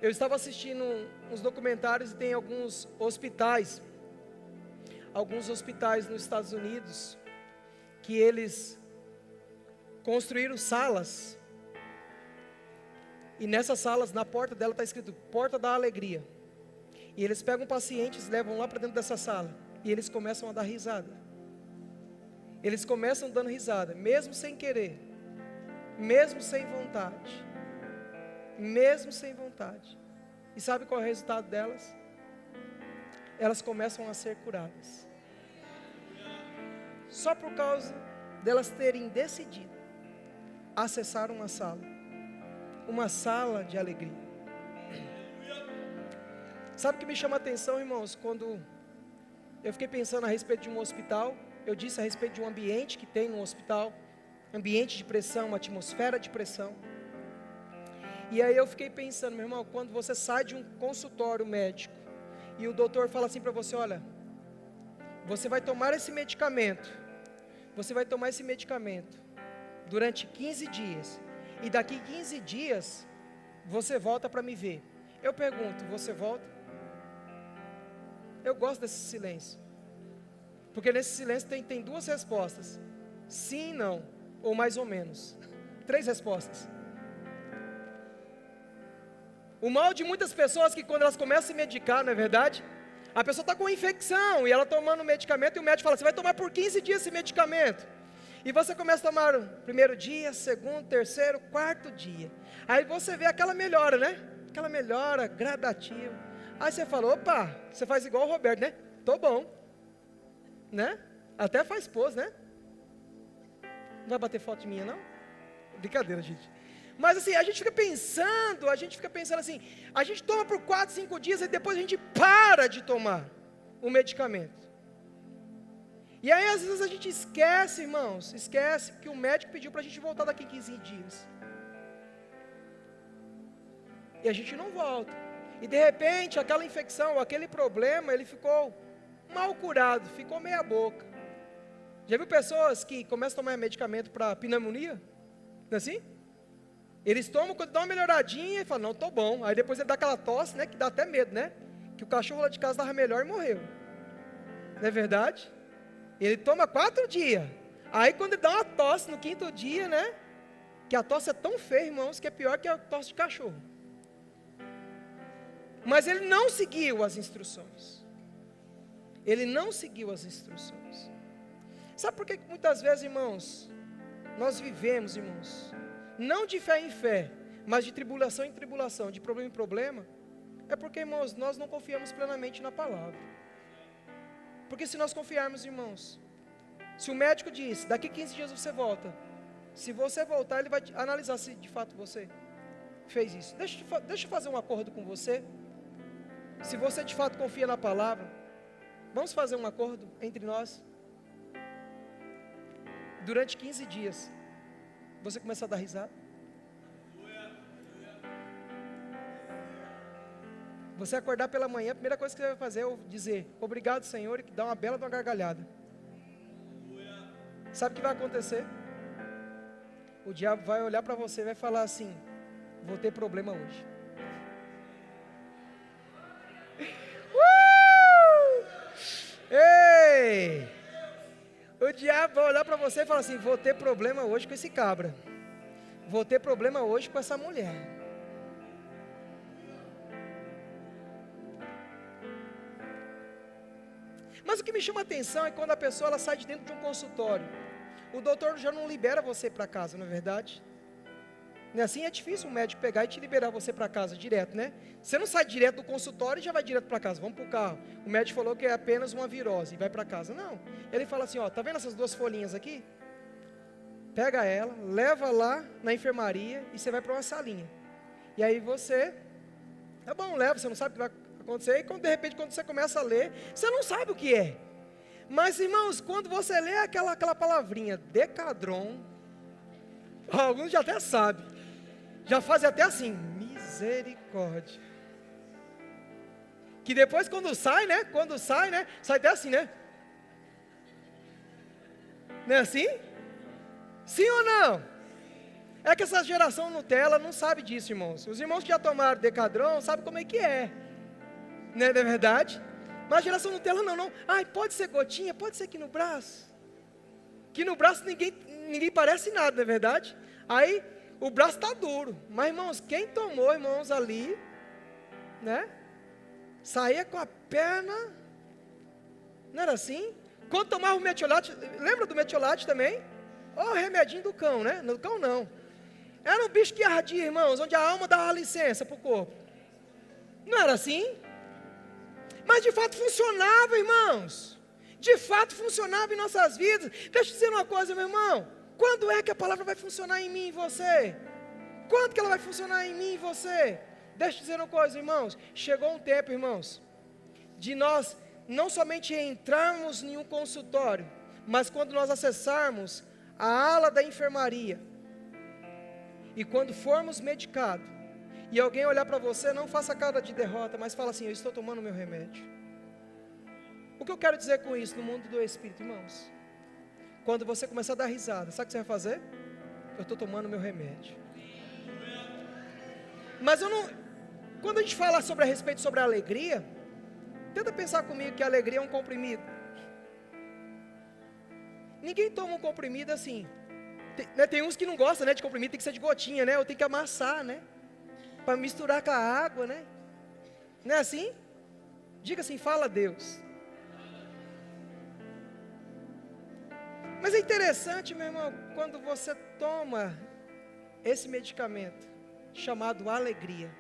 Eu estava assistindo uns documentários e tem alguns hospitais nos Estados Unidos, que eles construíram salas, e nessas salas, na porta dela está escrito Porta da Alegria, e eles pegam pacientes, levam lá para dentro dessa sala, e eles começam a dar risada. Eles começam dando risada, mesmo sem querer, mesmo sem vontade. E sabe qual é o resultado delas? Elas começam a ser curadas, só por causa delas terem decidido acessar uma sala de alegria. Sabe o que me chama a atenção, irmãos? Quando eu fiquei pensando a respeito de um hospital, eu disse a respeito de um ambiente que tem no hospital, ambiente de pressão, uma atmosfera de pressão. E aí eu fiquei pensando, meu irmão, quando você sai de um consultório médico e o doutor fala assim para você: olha, você vai tomar esse medicamento durante 15 dias, e daqui 15 dias você volta para me ver. Eu pergunto: você volta? Eu gosto desse silêncio, porque nesse silêncio tem duas respostas: sim, não, ou mais ou menos. 3 respostas. O mal de muitas pessoas é que quando elas começam a se medicar, não é verdade? A pessoa está com infecção e ela tomando medicamento, e o médico fala: você vai tomar por 15 dias esse medicamento. E você começa a tomar o primeiro dia, segundo, terceiro, quarto dia. Aí você vê aquela melhora, né? Aquela melhora gradativa. Aí você fala: opa, você faz igual o Roberto, né? Tô bom, né? Até faz pose, né? Não vai bater foto minha, não? Brincadeira, gente. Mas assim, a gente fica pensando assim, a gente toma por 4, 5 dias e depois a gente para de tomar o medicamento. E aí às vezes a gente esquece, irmãos, que o médico pediu para a gente voltar daqui 15 dias. E a gente não volta. E de repente aquela infecção, aquele problema, ele ficou mal curado, ficou meia boca. Já viu pessoas que começam a tomar medicamento para pneumonia? Não é assim? Eles tomam, quando dá uma melhoradinha, e falam, não, estou bom. Aí depois ele dá aquela tosse, né, que dá até medo, né? Que o cachorro lá de casa estava melhor e morreu. Não é verdade? Ele toma 4 dias. Aí quando ele dá uma tosse no 5º dia, né? Que a tosse é tão feia, irmãos, que é pior que a tosse de cachorro. Mas ele não seguiu as instruções. Ele não seguiu as instruções. Sabe por que muitas vezes, irmãos, nós vivemos, irmãos, não de fé em fé, mas de tribulação em tribulação, de problema em problema? É porque, irmãos, nós não confiamos plenamente na palavra. Porque se nós confiarmos, irmãos, se o médico diz, daqui 15 dias você volta, se você voltar, ele vai analisar se de fato você fez isso. Deixa eu fazer um acordo com você. Se você de fato confia na palavra, vamos fazer um acordo entre nós. Durante 15 dias, você começa a dar risada. Você acordar pela manhã, a primeira coisa que você vai fazer é dizer, obrigado, Senhor, e dar uma bela de uma gargalhada. Sabe o que vai acontecer? O diabo vai olhar para você e vai falar assim, vou ter problema hoje. Ei! O diabo vai olhar para você e falar assim, vou ter problema hoje com esse cabra. Vou ter problema hoje com essa mulher. Mas o que me chama a atenção é quando a pessoa ela sai de dentro de um consultório. O doutor já não libera você para casa, não é verdade? Não é assim? É difícil um médico pegar e te liberar você para casa direto, né? Você não sai direto do consultório e já vai direto para casa. Vamos para o carro. O médico falou que é apenas uma virose e vai para casa. Não. Ele fala assim, ó, tá vendo essas 2 folhinhas aqui? Pega ela, leva lá na enfermaria e você vai para uma salinha. E aí você, tá bom, leva, você não sabe o que vai acontecer. E de repente, quando você começa a ler, você não sabe o que é. Mas, irmãos, quando você lê aquela palavrinha, Decadron, alguns já até sabem. Já fazem até assim, misericórdia. Que depois quando sai, né? Sai até assim, né? Não é assim? Sim ou não? É que essa geração Nutella não sabe disso, irmãos. Os irmãos que já tomaram Decadron sabem como é que é. Não é verdade? Mas a geração Nutella não. Ai, pode ser gotinha, pode ser aqui no braço. Que no braço ninguém parece nada, não é verdade? Aí o braço está duro. Mas, irmãos, quem tomou, irmãos, ali, né? Saía com a perna. Não era assim? Quando tomava o metiolate, lembra do metiolate também? Ó, o remedinho do cão, né? Do cão não. Era um bicho que ardia, irmãos, onde a alma dava licença para o corpo. Não era assim? Mas de fato funcionava, irmãos. De fato funcionava em nossas vidas. Deixa eu dizer uma coisa, meu irmão. Quando é que a palavra vai funcionar em mim e em você? Quando que ela vai funcionar em mim e em você? Deixa eu dizer uma coisa, irmãos. Chegou um tempo, irmãos, de nós não somente entrarmos em um consultório, mas quando nós acessarmos a ala da enfermaria, e quando formos medicados, e alguém olhar para você, não faça cara de derrota, mas fala assim, eu estou tomando meu remédio. O que eu quero dizer com isso no mundo do Espírito, irmãos? Quando você começar a dar risada, sabe o que você vai fazer? Eu estou tomando meu remédio. Mas eu não... Quando a gente fala sobre a respeito sobre a alegria, tenta pensar comigo que a alegria é um comprimido. Ninguém toma um comprimido assim. Tem uns que não gostam, né, de comprimido, tem que ser de gotinha, né? Ou tem que amassar, né? Para misturar com a água, né? Não é assim? Diga assim, fala a Deus. Mas é interessante, meu irmão, quando você toma esse medicamento, chamado alegria,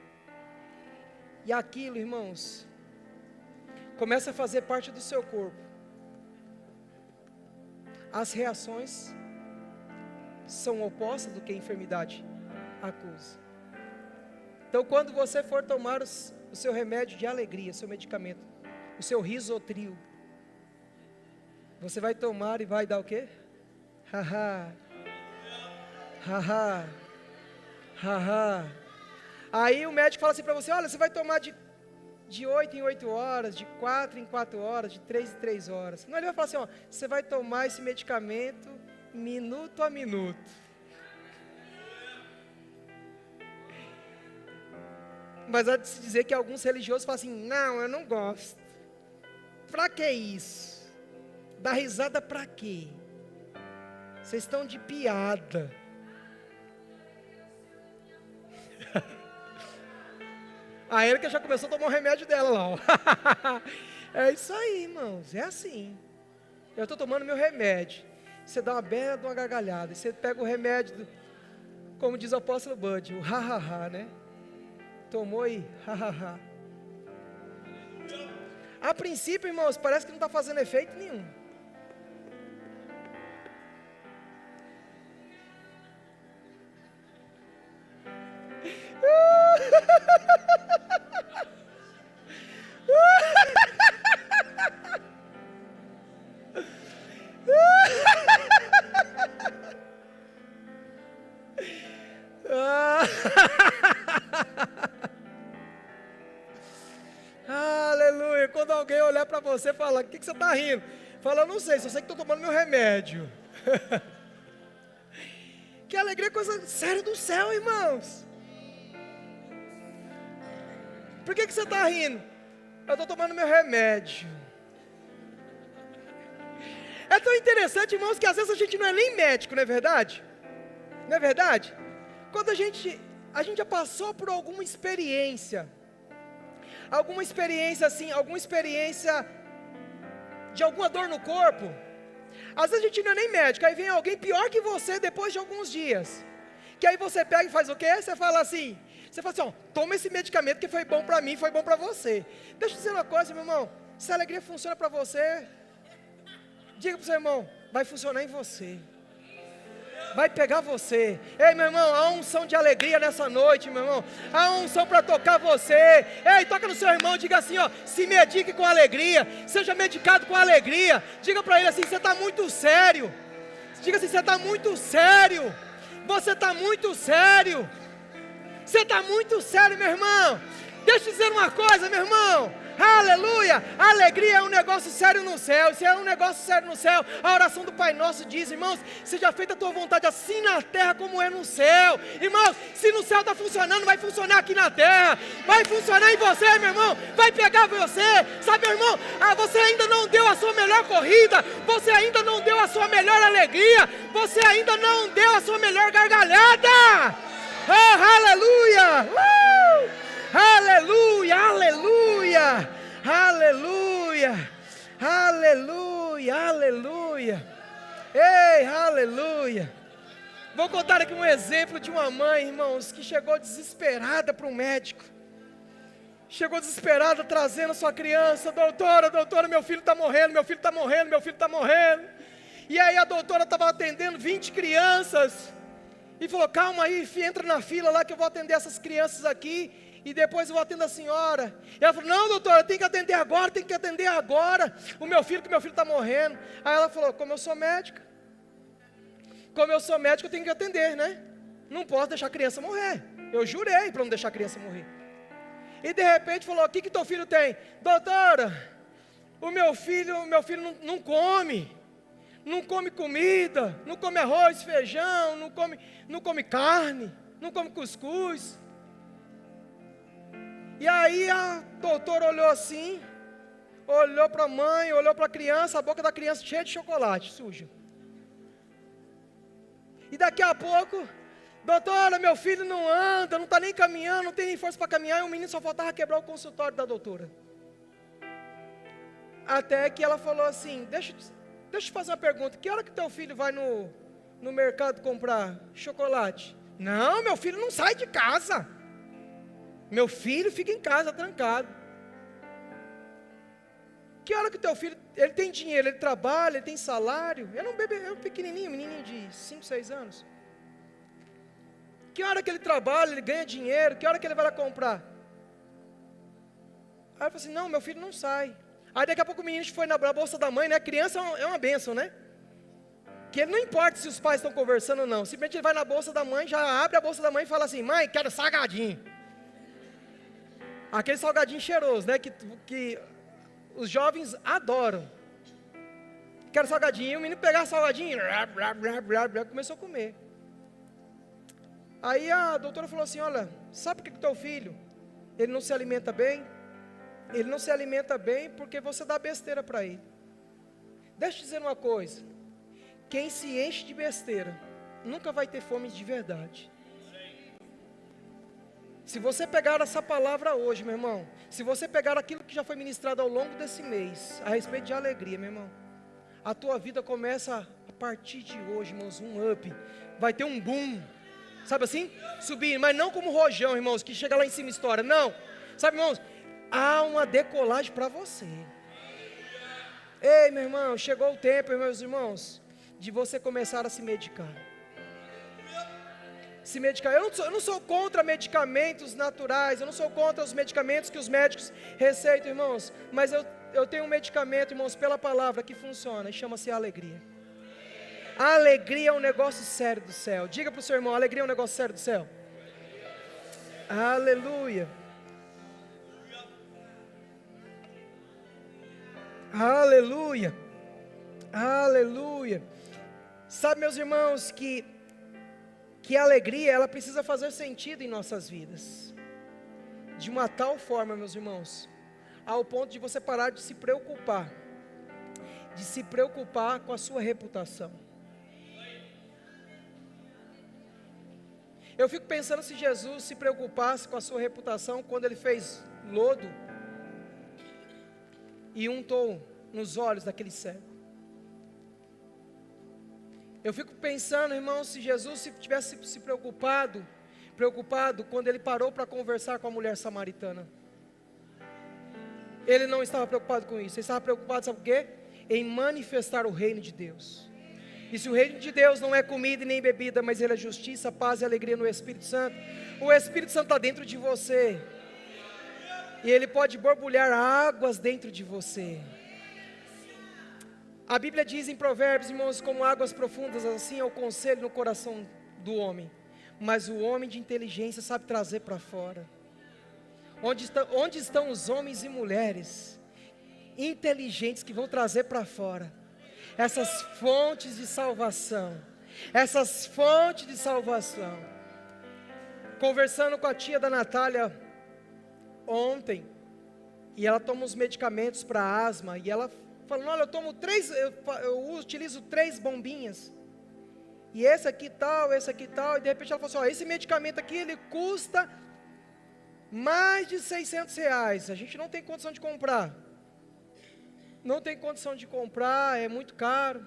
e aquilo, irmãos, começa a fazer parte do seu corpo, as reações são opostas do que a enfermidade acusa. Então, quando você for tomar o seu remédio de alegria, seu medicamento, o seu risotril, você vai tomar e vai dar o quê? Haha, haha, haha. Aí o médico fala assim para você, olha, você vai tomar de de 8 em 8 horas, de 4 em 4 horas, de 3 em 3 horas. Não, ele vai falar assim, ó, você vai tomar esse medicamento minuto a minuto. Mas há de se dizer que alguns religiosos falam assim, não, eu não gosto. Pra que isso? Dá risada pra quê? Vocês estão de piada. A Érica já começou a tomar o remédio dela lá. Ó. É isso aí, irmãos. É assim. Eu estou tomando meu remédio. Você dá uma bela de uma gargalhada. Você pega o remédio, como diz o apóstolo Bud, o ha-ha-ha, né? Tomou e ha-ha-ha. A princípio, irmãos, parece que não está fazendo efeito nenhum. Aleluia. Quando alguém olhar para você e falar, o que você está rindo? Fala, eu não sei, só sei que estou tomando meu remédio. Que alegria, coisa séria do céu, irmãos. Por que você está rindo? Eu estou tomando meu remédio. É tão interessante, irmãos, que às vezes a gente não é nem médico, não é verdade? Não é verdade? Quando a gente já passou por alguma experiência assim, alguma experiência de alguma dor no corpo, às vezes a gente não é nem médico, aí vem alguém pior que você depois de alguns dias, que aí você pega e faz o quê? Você fala assim, ó, toma esse medicamento que foi bom para mim, foi bom para você. Deixa eu dizer uma coisa, meu irmão, se a alegria funciona para você, diga para o seu irmão, vai funcionar em você. Vai pegar você. Ei, meu irmão, há unção de alegria nessa noite, meu irmão. Há unção para tocar você. Ei, toca no seu irmão, diga assim, ó, se medique com alegria. Seja medicado com alegria. Diga para ele assim, você está muito sério. Diga assim, você está muito sério. Você está muito sério. Você está muito sério, meu irmão. Deixa eu dizer uma coisa, meu irmão. Aleluia, a alegria é um negócio sério no céu. Se é um negócio sério no céu, a oração do Pai Nosso diz, irmãos, seja feita a tua vontade assim na terra como é no céu. Irmãos, se no céu está funcionando, vai funcionar aqui na terra. Vai funcionar em você, meu irmão. Vai pegar você, sabe, meu irmão, você ainda não deu a sua melhor corrida. Você ainda não deu a sua melhor alegria. Você ainda não deu a sua melhor gargalhada. Oh, aleluia! Aleluia, aleluia, aleluia, aleluia, aleluia, ei, aleluia. Vou contar aqui um exemplo de uma mãe, irmãos, que chegou desesperada para um médico. Chegou desesperada trazendo sua criança, doutora, meu filho está morrendo, meu filho está morrendo, meu filho está morrendo. E aí a doutora estava atendendo 20 crianças e falou, calma aí, entra na fila lá que eu vou atender essas crianças aqui. E depois eu atendo a senhora. E ela falou, não, doutora, tem que atender agora, o meu filho está morrendo. Aí ela falou, como eu sou médica, eu tenho que atender, né? Não posso deixar a criança morrer. Eu jurei para não deixar a criança morrer. E de repente falou, o que teu filho tem? Doutora, o meu filho não come comida, não come arroz, feijão, não come carne, não come cuscuz. E aí a doutora olhou assim, olhou para a mãe, olhou para a criança, a boca da criança cheia de chocolate, suja. E daqui a pouco, doutora, meu filho não anda, não está nem caminhando, não tem nem força para caminhar, e o menino só faltava quebrar o consultório da doutora. Até que ela falou assim, deixa eu te fazer uma pergunta, que hora que teu filho vai no mercado comprar chocolate? Não, meu filho não sai de casa. Meu filho fica em casa trancado. Que hora que teu filho, ele tem dinheiro, ele trabalha, ele tem salário. Ele é um bebê, é um menininho de 5, 6 anos. Que hora que ele trabalha, ele ganha dinheiro, que hora que ele vai lá comprar? Aí eu falei assim, não, meu filho não sai. Aí daqui a pouco o menino foi na bolsa da mãe, né? Criança é uma bênção, né? Que ele não importa se os pais estão conversando ou não. Simplesmente ele vai na bolsa da mãe, já abre a bolsa da mãe e fala assim, mãe, quero salgadinho. Aquele salgadinho cheiroso, né? Que os jovens adoram. Quero salgadinho. O menino pegava salgadinho, começou a comer. Aí a doutora falou assim: olha, sabe por que o teu filho, ele não se alimenta bem? Ele não se alimenta bem porque você dá besteira para ele. Deixa eu te dizer uma coisa: quem se enche de besteira nunca vai ter fome de verdade. Se você pegar essa palavra hoje, meu irmão, se você pegar aquilo que já foi ministrado ao longo desse mês, a respeito de alegria, meu irmão, a tua vida começa a partir de hoje, irmãos, um up, vai ter um boom, sabe assim? Subir, mas não como rojão, irmãos, que chega lá em cima e estoura, não, sabe, irmãos, há uma decolagem para você. Ei, meu irmão, chegou o tempo, meus irmãos, de você começar a se medicar. Se medicar. Eu não sou contra medicamentos naturais, eu não sou contra os medicamentos que os médicos receitam, irmãos, mas eu tenho um medicamento, irmãos, pela palavra que funciona, e chama-se alegria. A alegria é um negócio sério do céu. Diga para o seu irmão: a alegria é um negócio sério do céu. Aleluia. Aleluia. Aleluia. Sabe, meus irmãos, que a alegria, ela precisa fazer sentido em nossas vidas, de uma tal forma, meus irmãos, ao ponto de você parar de se preocupar com a sua reputação. Eu fico pensando se Jesus se preocupasse com a sua reputação quando ele fez lodo e untou nos olhos daquele cego. Eu fico pensando, irmão, se Jesus se tivesse se preocupado quando ele parou para conversar com a mulher samaritana. Ele não estava preocupado com isso, ele estava preocupado, sabe o quê? Em manifestar o reino de Deus. E se o reino de Deus não é comida e nem bebida, mas ele é justiça, paz e alegria no Espírito Santo, o Espírito Santo está dentro de você, e ele pode borbulhar águas dentro de você. A Bíblia diz em Provérbios, irmãos, como águas profundas, assim é o conselho no coração do homem, mas o homem de inteligência sabe trazer para fora. Onde estão os homens e mulheres inteligentes que vão trazer para fora essas fontes de salvação? Essas fontes de salvação. Conversando com a tia da Natália ontem, e ela toma uns medicamentos para asma, e ela falando: olha, eu utilizo 3 bombinhas, e esse aqui tal, e de repente ela falou assim: ó, esse medicamento aqui, ele custa mais de R$600, a gente não tem condição de comprar, é muito caro.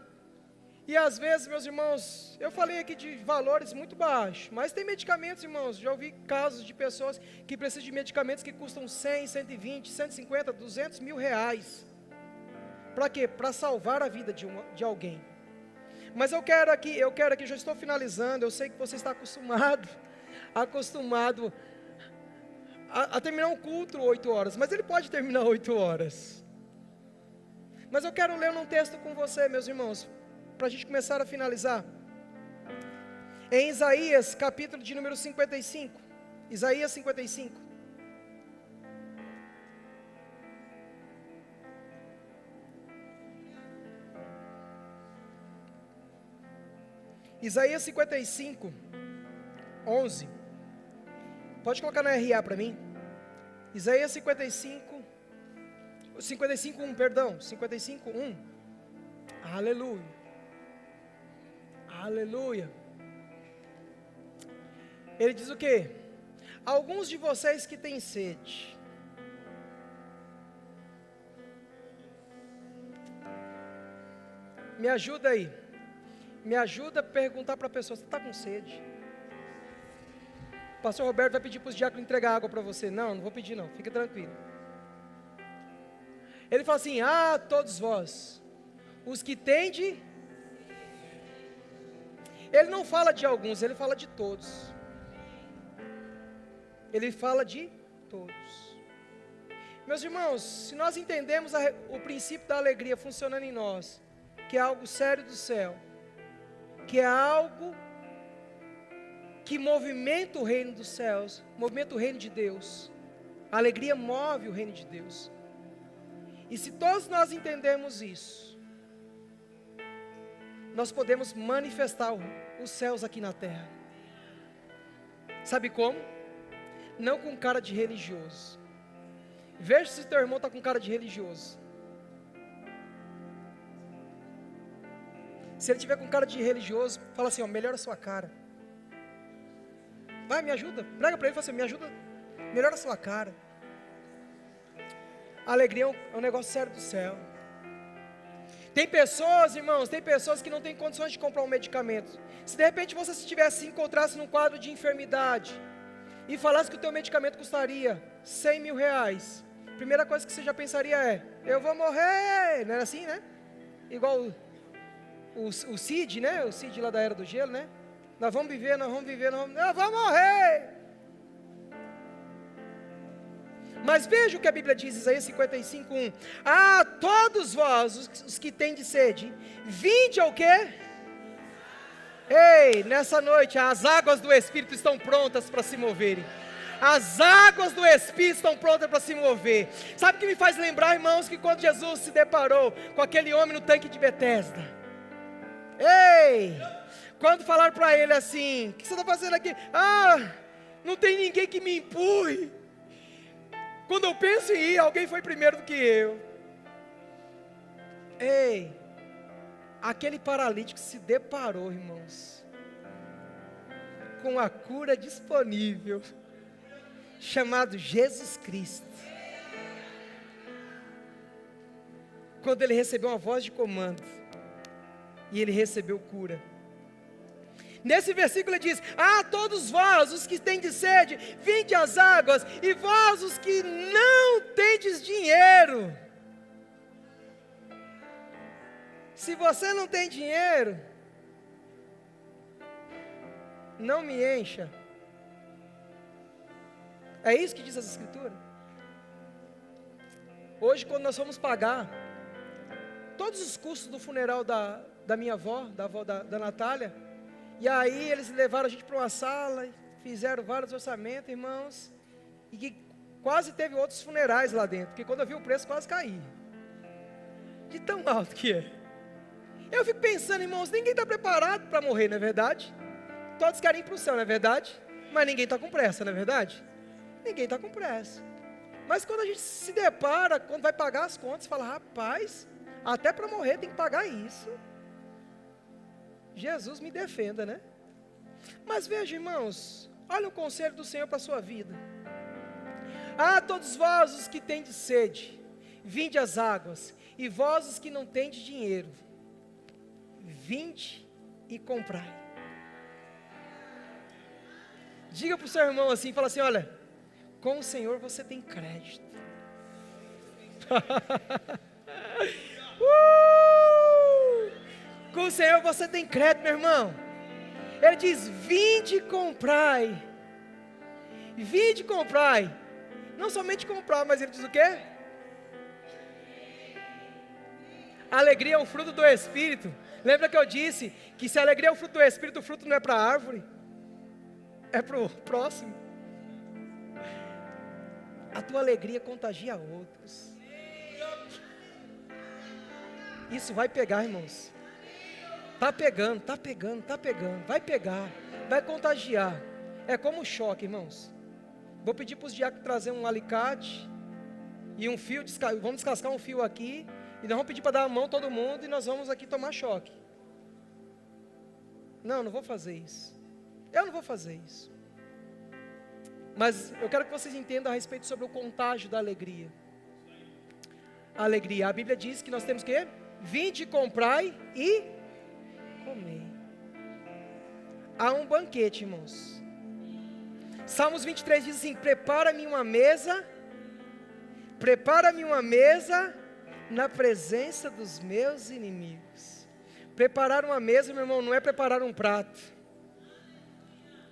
E às vezes, meus irmãos, eu falei aqui de valores muito baixos, mas tem medicamentos, irmãos, já ouvi casos de pessoas que precisam de medicamentos que custam 100, 120, 150, 200 mil reais. Para quê? Para salvar a vida de alguém. Mas eu quero aqui, já estou finalizando, eu sei que você está acostumado a terminar um culto 8 horas, mas ele pode terminar 8 horas. Mas eu quero ler um texto com você, meus irmãos, para a gente começar a finalizar. Em Isaías, capítulo de número 55, Isaías 55. Isaías 55, 11. Pode colocar no RA para mim. Isaías 55, 1. Aleluia. Aleluia. Ele diz o quê? Alguns de vocês que têm sede, me ajuda aí. Me ajuda a perguntar para a pessoa: você está com sede? O pastor Roberto vai pedir para os diáconos entregar água para você. Não vou pedir não, fica tranquilo. Ele fala assim: todos vós, os que tende. Ele não fala de alguns, ele fala de todos. Ele fala de todos. Meus irmãos, se nós entendemos o princípio da alegria funcionando em nós, que é algo sério do céu, que é algo que movimenta o reino dos céus, movimenta o reino de Deus, A alegria move o reino de Deus. E se todos nós entendermos isso, nós podemos manifestar os céus aqui na terra. Sabe como? Não com cara de religioso. Veja se teu irmão está com cara de religioso. Se ele tiver com cara de religioso, fala assim, ó, melhora a sua cara. Vai, me ajuda. Prega para ele e fala assim, me ajuda, melhora a sua cara. A alegria é um negócio sério do céu. Tem pessoas, irmãos, tem pessoas que não têm condições de comprar um medicamento. Se de repente você se encontrasse num quadro de enfermidade e falasse que o teu medicamento custaria 100 mil reais, a primeira coisa que você já pensaria é, eu vou morrer, não era assim, né? Igual o Cid, né? O Cid lá da Era do Gelo, né? Nós vamos viver, eu vou morrer. Mas veja o que a Bíblia diz, Isaías 55:1. Ah, todos vós, os que têm de sede, vinde ao quê? Ei, nessa noite, as águas do Espírito estão prontas para se moverem. As águas do Espírito estão prontas para se mover. Sabe o que me faz lembrar, irmãos, que quando Jesus se deparou com aquele homem no tanque de Betesda. Ei, quando falaram para ele assim, o que você está fazendo aqui? Ah, não tem ninguém que me empurre. Quando eu penso em ir, alguém foi primeiro do que eu. Ei, aquele paralítico se deparou, irmãos, com a cura disponível, chamado Jesus Cristo. Quando ele recebeu uma voz de comando, e ele recebeu cura. Nesse versículo ele diz, ah, todos vós, os que têm de sede, vinde às águas, e vós, os que não tendes dinheiro. Se você não tem dinheiro, não me encha. É isso que diz as Escrituras. Hoje, quando nós fomos pagar todos os custos do funeral da minha avó, da avó da Natália, e aí eles levaram a gente para uma sala, fizeram vários orçamentos, irmãos, e que quase teve outros funerais lá dentro, porque quando eu vi o preço quase caí, de tão alto que é. Eu fico pensando, irmãos, ninguém está preparado para morrer, não é verdade? Todos querem ir para o céu, não é verdade? Mas ninguém está com pressa, não é verdade? Ninguém está com pressa. Mas quando a gente se depara, quando vai pagar as contas, fala, rapaz, até para morrer tem que pagar isso. Jesus me defenda, né? Mas veja, irmãos, olha o conselho do Senhor para a sua vida. Ah, todos vós os que tendes sede, vinde às águas, e vós os que não tendes dinheiro, vinde e comprai. Diga para o seu irmão assim, fala assim, olha, com o Senhor você tem crédito. Com o Senhor você tem crédito, meu irmão. Ele diz, vinde e comprai. Vinde e comprai. Não somente comprar, mas ele diz o quê? A alegria é um fruto do Espírito. Lembra que eu disse que se a alegria é um fruto do Espírito, o fruto não é para a árvore, é para o próximo. A tua alegria contagia outros. Isso vai pegar, irmãos. Está pegando, vai pegar, vai contagiar. É como um choque, irmãos. Vou pedir para os diáconos trazer um alicate e um fio, vamos descascar um fio aqui, e nós vamos pedir para dar a mão a todo mundo, e nós vamos aqui tomar choque. Não vou fazer isso. Eu não vou fazer isso. Mas eu quero que vocês entendam a respeito sobre o contágio da alegria. A alegria, a Bíblia diz que nós temos que vinde, comprai e comer. Há um banquete, irmãos. Salmos 23 diz assim, prepara-me uma mesa na presença dos meus inimigos. Preparar uma mesa, meu irmão, não é preparar um prato.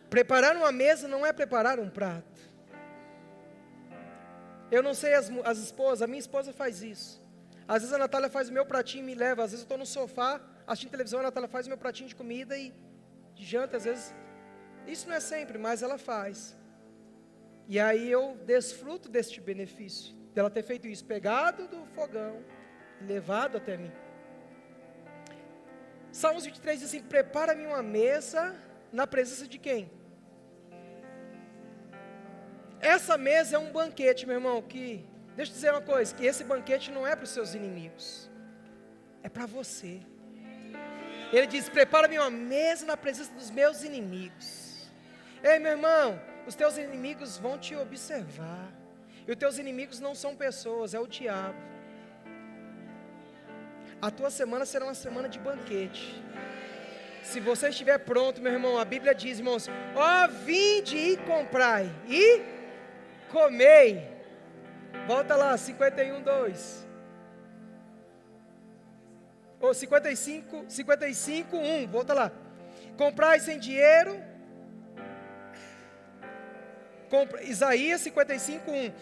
Preparar uma mesa não é preparar um prato. Eu não sei as esposas, a minha esposa faz isso. Às vezes a Natália faz o meu pratinho e me leva. Às vezes eu estou no sofá assistindo televisão, a Natália faz o meu pratinho de comida e de janta, às vezes. Isso não é sempre, mas ela faz. E aí eu desfruto deste benefício, dela ter feito isso, pegado do fogão, levado até mim. Salmos 23 diz assim: prepara-me uma mesa na presença de quem? Essa mesa é um banquete, meu irmão, que, deixa eu dizer uma coisa, que esse banquete não é para os seus inimigos, é para você. Ele diz: prepara-me uma mesa na presença dos meus inimigos. Ei, meu irmão, os teus inimigos vão te observar, e os teus inimigos não são pessoas, é o diabo. A tua semana será uma semana de banquete. Se você estiver pronto, meu irmão, a Bíblia diz, irmãos: ó, vinde e comprai, e comei. Volta lá, 51:2. Ou 55:1, volta lá. Comprai sem dinheiro. Isaías 55:1.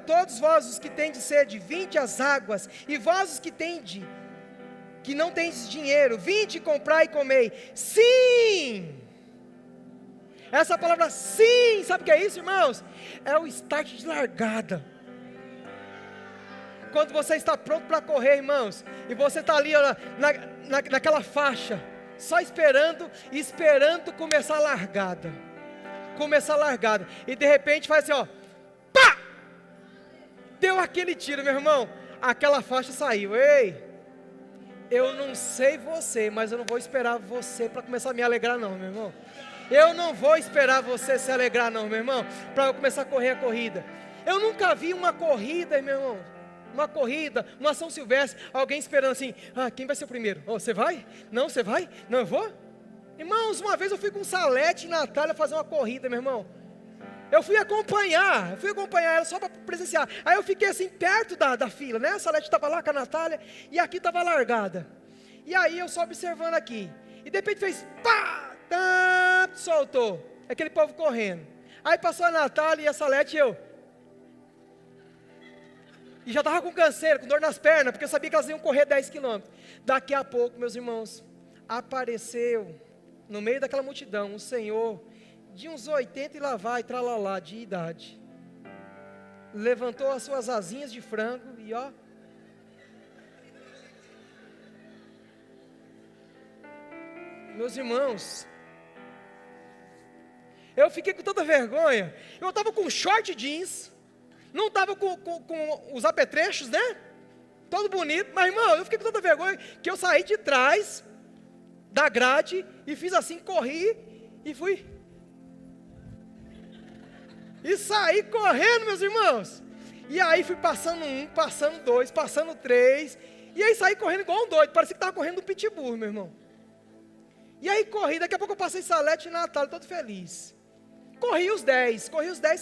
Todos vós os que tendes sede, vinde às águas, e vós os que não tendes dinheiro, vinde comprar e comei. Sim! Essa palavra sim, sabe o que é isso, irmãos? É o start de largada. Quando você está pronto para correr, irmãos, e você está ali ó, naquela faixa, só esperando começar a largada. E de repente faz assim, ó, pá! Deu aquele tiro, meu irmão, aquela faixa saiu. Ei, eu não sei você, mas eu não vou esperar você para começar a me alegrar não, meu irmão. Eu não vou esperar você se alegrar não, meu irmão, para eu começar a correr a corrida. Eu nunca vi uma corrida, meu irmão, uma São Silvestre, alguém esperando assim: quem vai ser o primeiro? Oh, você vai? Não, você vai? Não, eu vou? Irmãos, uma vez eu fui com Salete e Natália fazer uma corrida, meu irmão. Eu fui acompanhar ela só para presenciar. Aí eu fiquei assim, perto da fila, né? A Salete estava lá com a Natália e aqui estava largada. E aí eu só observando aqui. E de repente fez pá, tá, soltou. Aquele povo correndo. Aí passou a Natália e a Salete e eu. E já estava com canseira, com dor nas pernas, porque eu sabia que elas iam correr 10 quilômetros. Daqui a pouco, meus irmãos, apareceu no meio daquela multidão um senhor de uns 80 e lá vai, tralalá, de idade. Levantou as suas asinhas de frango e ó. Meus irmãos, eu fiquei com tanta vergonha. Eu estava com short jeans, não estava com os apetrechos, né? Todo bonito, mas irmão, eu fiquei com tanta vergonha que eu saí de trás da grade e fiz assim, corri e fui. E saí correndo, meus irmãos. E aí fui passando um, passando dois, passando três. E aí saí correndo igual um doido, parecia que estava correndo um pitbull, meu irmão. E aí corri, daqui a pouco eu passei Salete e Natália, todo feliz. Corri os 10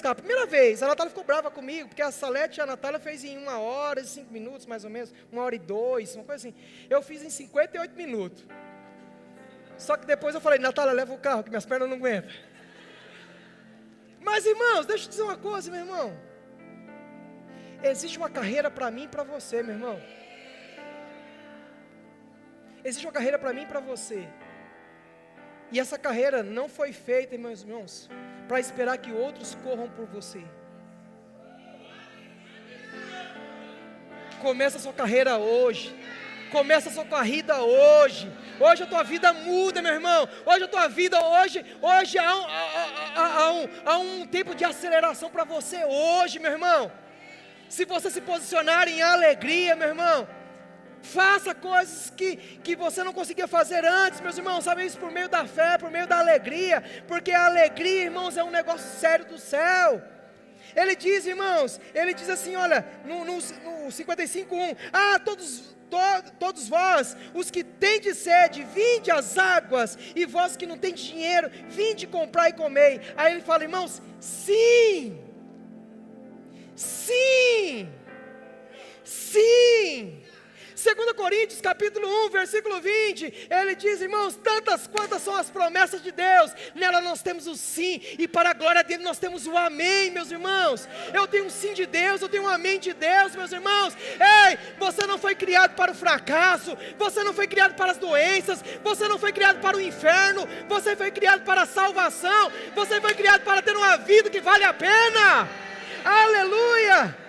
cara, primeira vez. A Natália ficou brava comigo, porque a Salete e a Natália fez em 1 hora e 5 minutos, mais ou menos, 1 hora e 2, uma coisa assim. Eu fiz em 58 minutos. Só que depois eu falei: Natália, leva o carro, que minhas pernas não aguentam. Mas irmãos, deixa eu dizer uma coisa, meu irmão. Existe uma carreira para mim e para você, meu irmão. Existe uma carreira para mim e para você. E essa carreira não foi feita, meus irmãos, para esperar que outros corram por você. Começa a sua carreira hoje. Começa a sua corrida hoje. Hoje a tua vida muda, meu irmão. Hoje a tua vida, hoje há um tempo de aceleração para você hoje, meu irmão. Se você se posicionar em alegria, meu irmão, faça coisas que você não conseguia fazer antes, meus irmãos. Sabe isso? Por meio da fé, por meio da alegria. Porque a alegria, irmãos, é um negócio sério do céu. Ele diz, irmãos, ele diz assim, olha, no 55:1, todos vós, os que tendes sede, vinde às águas, e vós que não tendes dinheiro, vinde comprar e comei. Aí ele fala, irmãos, sim, 2 Coríntios capítulo 1, versículo 20, ele diz, irmãos, tantas quantas são as promessas de Deus, nela nós temos o sim, e para a glória dele nós temos o amém, meus irmãos. Eu tenho um sim de Deus, eu tenho um amém de Deus, meus irmãos. Ei, você não foi criado para o fracasso, você não foi criado para as doenças, você não foi criado para o inferno, você foi criado para a salvação, você foi criado para ter uma vida que vale a pena. Aleluia!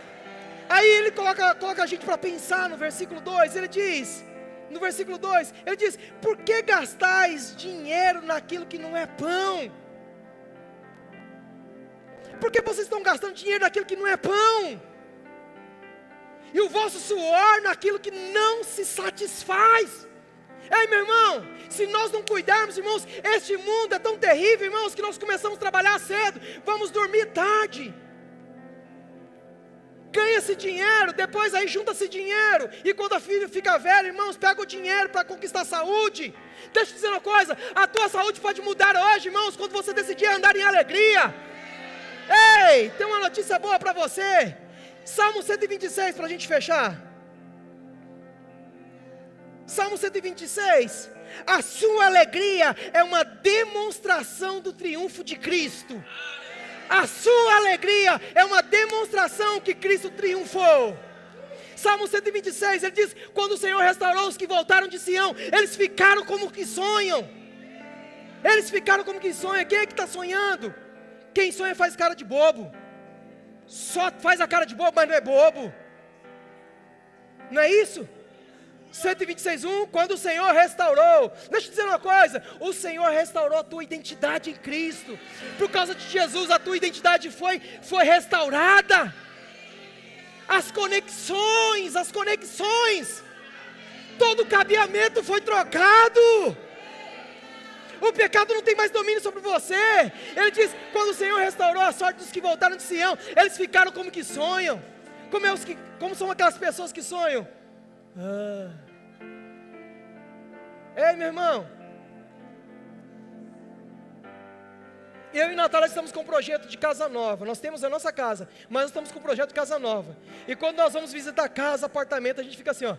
Aí ele coloca a gente para pensar no versículo 2, ele diz, no versículo 2, ele diz, por que gastais dinheiro naquilo que não é pão? Por que vocês estão gastando dinheiro naquilo que não é pão? E o vosso suor naquilo que não se satisfaz? Ei, meu irmão, se nós não cuidarmos, irmãos, este mundo é tão terrível, irmãos, que nós começamos a trabalhar cedo, vamos dormir tarde. Ganha esse dinheiro, depois aí junta-se dinheiro, e quando a filha fica velha, irmãos, pega o dinheiro para conquistar a saúde. Deixa eu dizer uma coisa, a tua saúde pode mudar hoje, irmãos, quando você decidir andar em alegria. Ei, tem uma notícia boa para você, Salmo 126, para a gente fechar. Salmo 126, a sua alegria é uma demonstração do triunfo de Cristo. A sua alegria é uma demonstração que Cristo triunfou. Salmo 126, ele diz, quando o Senhor restaurou os que voltaram de Sião, eles ficaram como que sonham. Eles ficaram como que sonham. Quem é que está sonhando? Quem sonha faz cara de bobo. Só faz a cara de bobo, mas não é bobo. Não é isso? 126:1, quando o Senhor restaurou, deixa eu dizer uma coisa, o Senhor restaurou a tua identidade em Cristo, por causa de Jesus a tua identidade foi restaurada, as conexões, todo o cabeamento foi trocado, o pecado não tem mais domínio sobre você. Ele diz, quando o Senhor restaurou a sorte dos que voltaram de Sião, eles ficaram como que sonham, como são aquelas pessoas que sonham. Ei, meu irmão, eu e Natália estamos com um projeto de casa nova. Nós temos a nossa casa, mas nós estamos com um projeto de casa nova. E quando nós vamos visitar casa, apartamento, a gente fica assim, ó.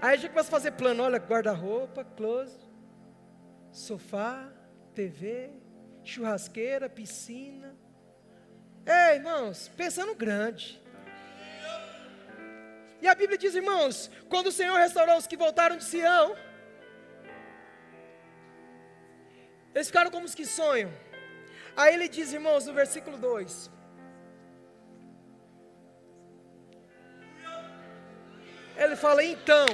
Aí a gente começa a fazer plano, olha, guarda-roupa, closet, sofá, TV, churrasqueira, piscina. Ei, irmãos, pensando grande. E a Bíblia diz, irmãos, quando o Senhor restaurou os que voltaram de Sião, eles ficaram como os que sonham. Aí ele diz, irmãos, no versículo 2, ele fala, então,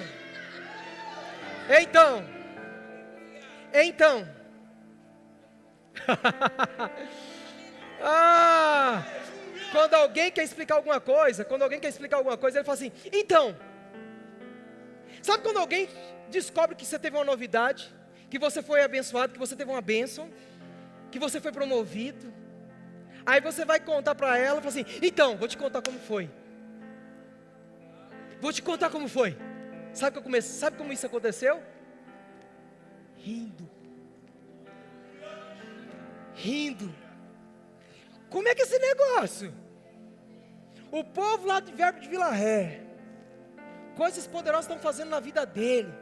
quando alguém quer explicar alguma coisa, ele fala assim, então, sabe quando alguém descobre que você teve uma novidade, que você foi abençoado, que você teve uma bênção, que você foi promovido, aí você vai contar para ela, fala assim, então, vou te contar como foi, sabe como isso aconteceu? Rindo, como é que é esse negócio? O povo lá de Verbo de Vila Ré, coisas poderosas estão fazendo na vida dele,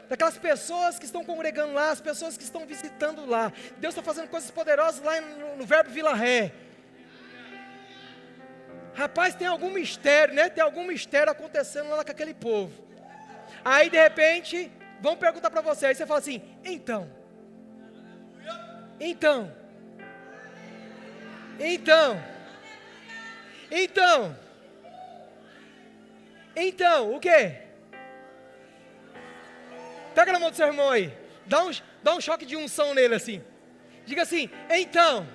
daquelas pessoas que estão congregando lá, as pessoas que estão visitando lá, Deus está fazendo coisas poderosas lá no Verbo Vila Ré. Rapaz, tem algum mistério, né? Tem algum mistério acontecendo lá com aquele povo. Aí de repente, vão perguntar para você, aí você fala assim, então, o quê? Pega na mão do seu irmão aí, dá um choque de unção nele assim. Diga assim, então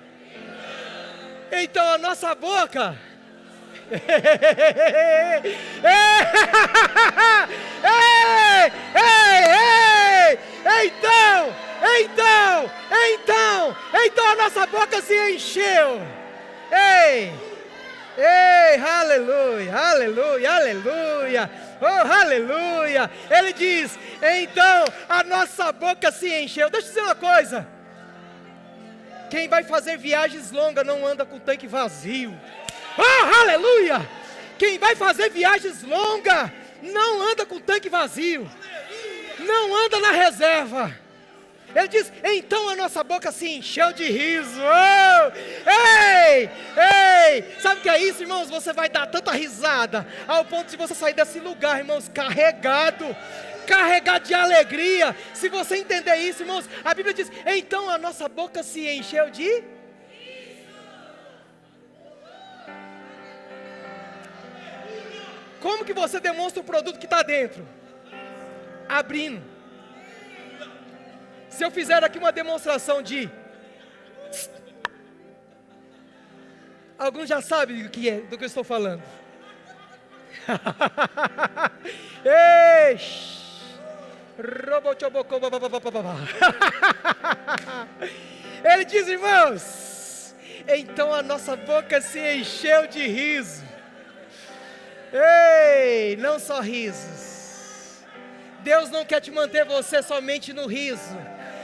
a nossa boca então a nossa boca se encheu. Ei, aleluia, oh, aleluia. Ele diz, então a nossa boca se encheu. Deixa eu dizer uma coisa, quem vai fazer viagens longas não anda com tanque vazio. Oh, aleluia. Quem vai fazer viagens longas, não anda com tanque vazio. Não anda na reserva. Ele diz, então a nossa boca se encheu de riso. Oh, ei, ei, sabe o que é isso, irmãos? Você vai dar tanta risada, ao ponto de você sair desse lugar, irmãos, carregado de alegria. Se você entender isso, irmãos, a Bíblia diz, então a nossa boca se encheu de... Como que você demonstra o produto que está dentro? Abrindo. Se eu fizer aqui uma demonstração de... Alguns já sabem do que eu estou falando. Ei! Ele diz, irmãos, então a nossa boca se encheu de riso. Ei, não só risos. Deus não quer te manter você somente no riso,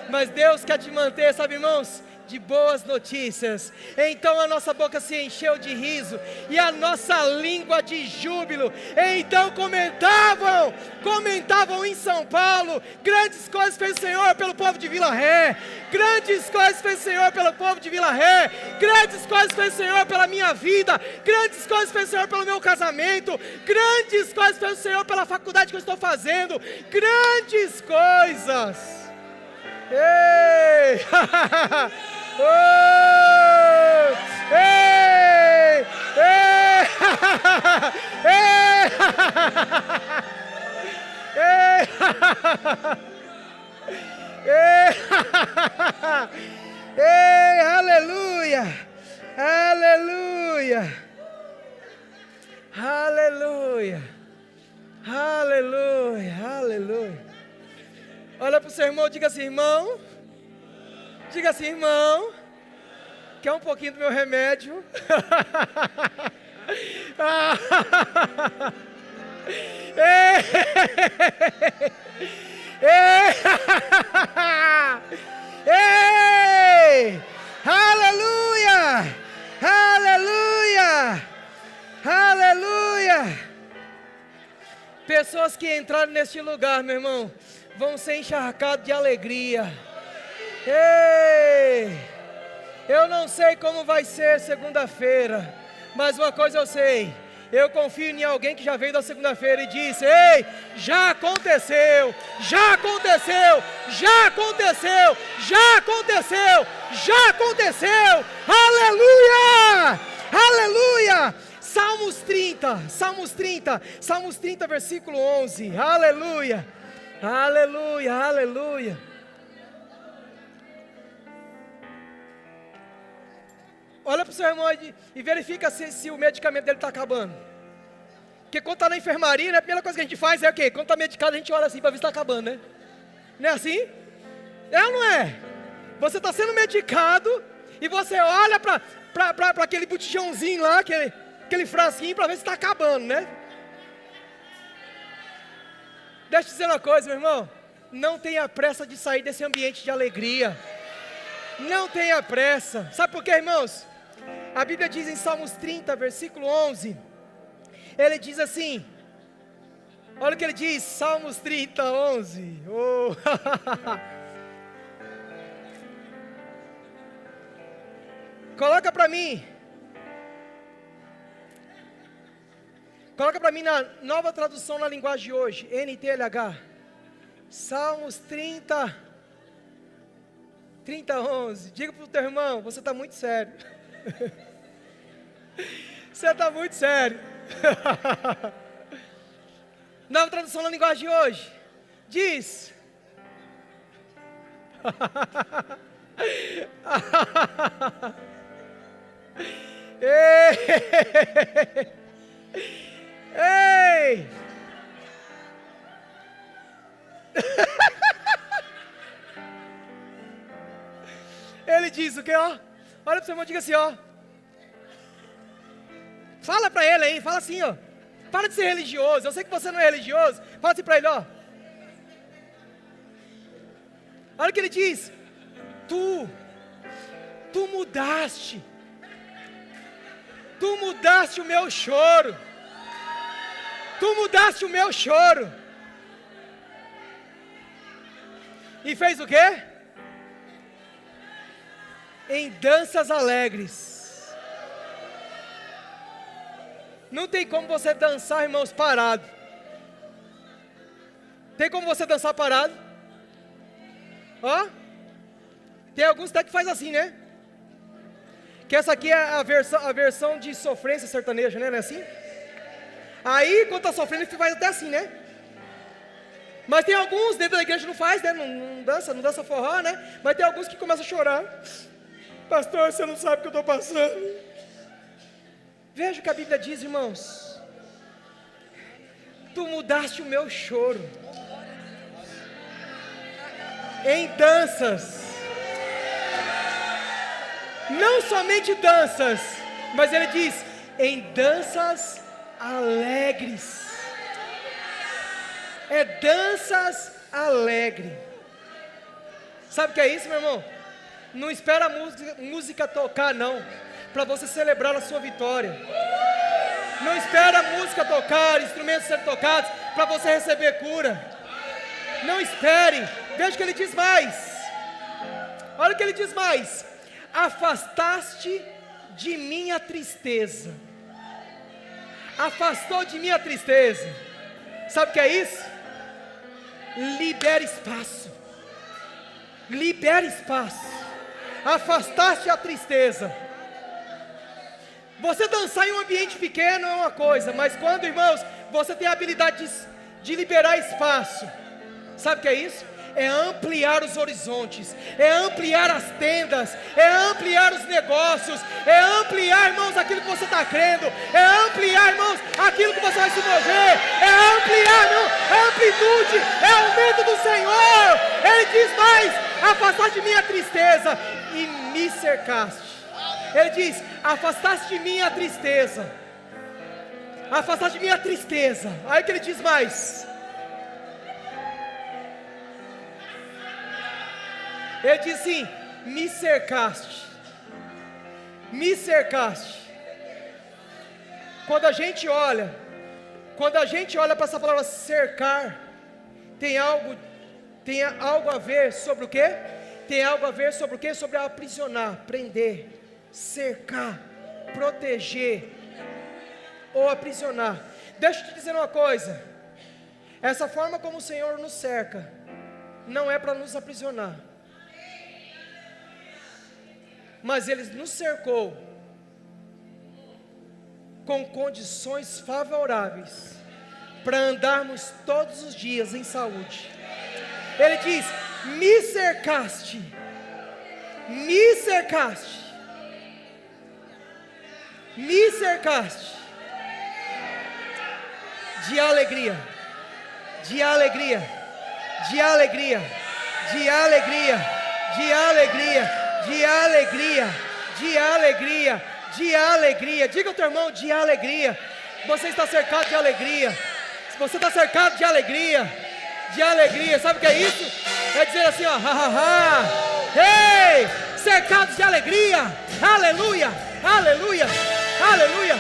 mas Deus quer te manter, sabe, irmãos, de boas notícias. Então a nossa boca se encheu de riso e a nossa língua de júbilo. Então comentavam em São Paulo, grandes coisas fez o Senhor pelo povo de Vila Ré, grandes coisas fez o Senhor pelo povo de Vila Ré, grandes coisas fez o Senhor pela minha vida, grandes coisas fez o Senhor pelo meu casamento, grandes coisas fez o Senhor pela faculdade que eu estou fazendo, grandes coisas. Ei! Oh! Ei! Ei! Ei! Ei! Ei! Aleluia! Aleluia! Aleluia! Aleluia! Aleluia! Olha para o seu irmão, diga assim, irmão. Diga assim, irmão. Quer um pouquinho do meu remédio? Ei! Aleluia! Aleluia! Aleluia! Pessoas que entraram neste lugar, meu irmão, vão ser encharcados de alegria. Ei! Eu não sei como vai ser segunda-feira, mas uma coisa eu sei, eu confio em alguém que já veio da segunda-feira e disse, ei, já aconteceu, já aconteceu, já aconteceu, já aconteceu, já aconteceu, aleluia, aleluia. Salmos 30, versículo 11, aleluia, aleluia, aleluia. Olha para o seu irmão e verifica se o medicamento dele está acabando. Porque quando está na enfermaria, né, a primeira coisa que a gente faz é o quê? Quando está medicado, a gente olha assim para ver se está acabando, né? Não é assim? É ou não é? Você está sendo medicado e você olha para aquele botijãozinho lá, aquele frasquinho para ver se está acabando, né? Deixa eu te dizer uma coisa, meu irmão. Não tenha pressa de sair desse ambiente de alegria. Não tenha pressa. Sabe por quê, irmãos? A Bíblia diz em Salmos 30, versículo 11. Ele diz assim. Olha o que ele diz, Salmos 30, 11. Oh. Coloca para mim. Coloca para mim na nova tradução na linguagem de hoje, NTLH. Salmos 30, 11. Diga para o teu irmão, você está muito sério. Você está muito sério. Nova tradução na linguagem de hoje. Diz. Ei! Ele diz o que, ó? Olha para o seu irmão e diga assim, ó. Fala para ele aí, fala assim, ó. Para de ser religioso, eu sei que você não é religioso. Fala assim para ele, ó. Olha o que ele diz. Tu mudaste o meu choro Tu mudaste o meu choro. E fez o quê? Em danças alegres. Não tem como você dançar, irmãos, parado. Tem como você dançar parado? Ó. Tem alguns até que faz assim, né? Que essa aqui é a versão de sofrência sertaneja, né? Não é assim? Aí, quando está sofrendo, ele faz até assim, né? Mas tem alguns dentro da igreja que não faz, né? Não dança forró, né? Mas tem alguns que começam a chorar. Pastor, você não sabe o que eu estou passando. Veja o que a Bíblia diz, irmãos. Tu mudaste o meu choro em danças. Não somente danças, mas ele diz, em danças alegres. É danças alegres. Sabe o que é isso, meu irmão? Não espera a música tocar, não, para você celebrar a sua vitória. Não espera a música tocar, instrumentos serem tocados, para você receber cura. Não espere. Veja o que ele diz mais. Olha o que ele diz mais. Afastaste de mim a tristeza. Afastou de mim a tristeza. Sabe o que é isso? Libera espaço. Libera espaço. Afastaste a tristeza. Você dançar em um ambiente pequeno é uma coisa, mas quando, irmãos, você tem a habilidade de liberar espaço, sabe o que é isso? É ampliar os horizontes, é ampliar as tendas, é ampliar os negócios, é ampliar, irmãos, aquilo que você está crendo, é ampliar, irmãos, aquilo que você vai se mover, é ampliar, irmão, é amplitude, é aumento do Senhor. Ele diz mais, afastaste de mim a tristeza e me cercaste. Ele diz, afastaste de mim a tristeza, afastaste de mim a tristeza. Aí que ele diz mais. Ele diz assim, me cercaste. Me cercaste. Quando a gente olha para essa palavra cercar, tem algo a ver sobre o quê? Tem algo a ver sobre o quê? Sobre aprisionar, prender, cercar, proteger ou aprisionar. Deixa eu te dizer uma coisa. Essa forma como o Senhor nos cerca não é para nos aprisionar, mas Ele nos cercou com condições favoráveis para andarmos todos os dias em saúde. Ele diz, me cercaste, me cercaste, me cercaste de alegria, de alegria, de alegria, de alegria, de alegria, de alegria, de alegria, de alegria. Diga ao teu irmão, de alegria. Você está cercado de alegria. Você está cercado de alegria, de alegria. Sabe o que é isso? É dizer assim, ó, ha, ha, ha. Ei, cercados de alegria. Aleluia, aleluia, aleluia.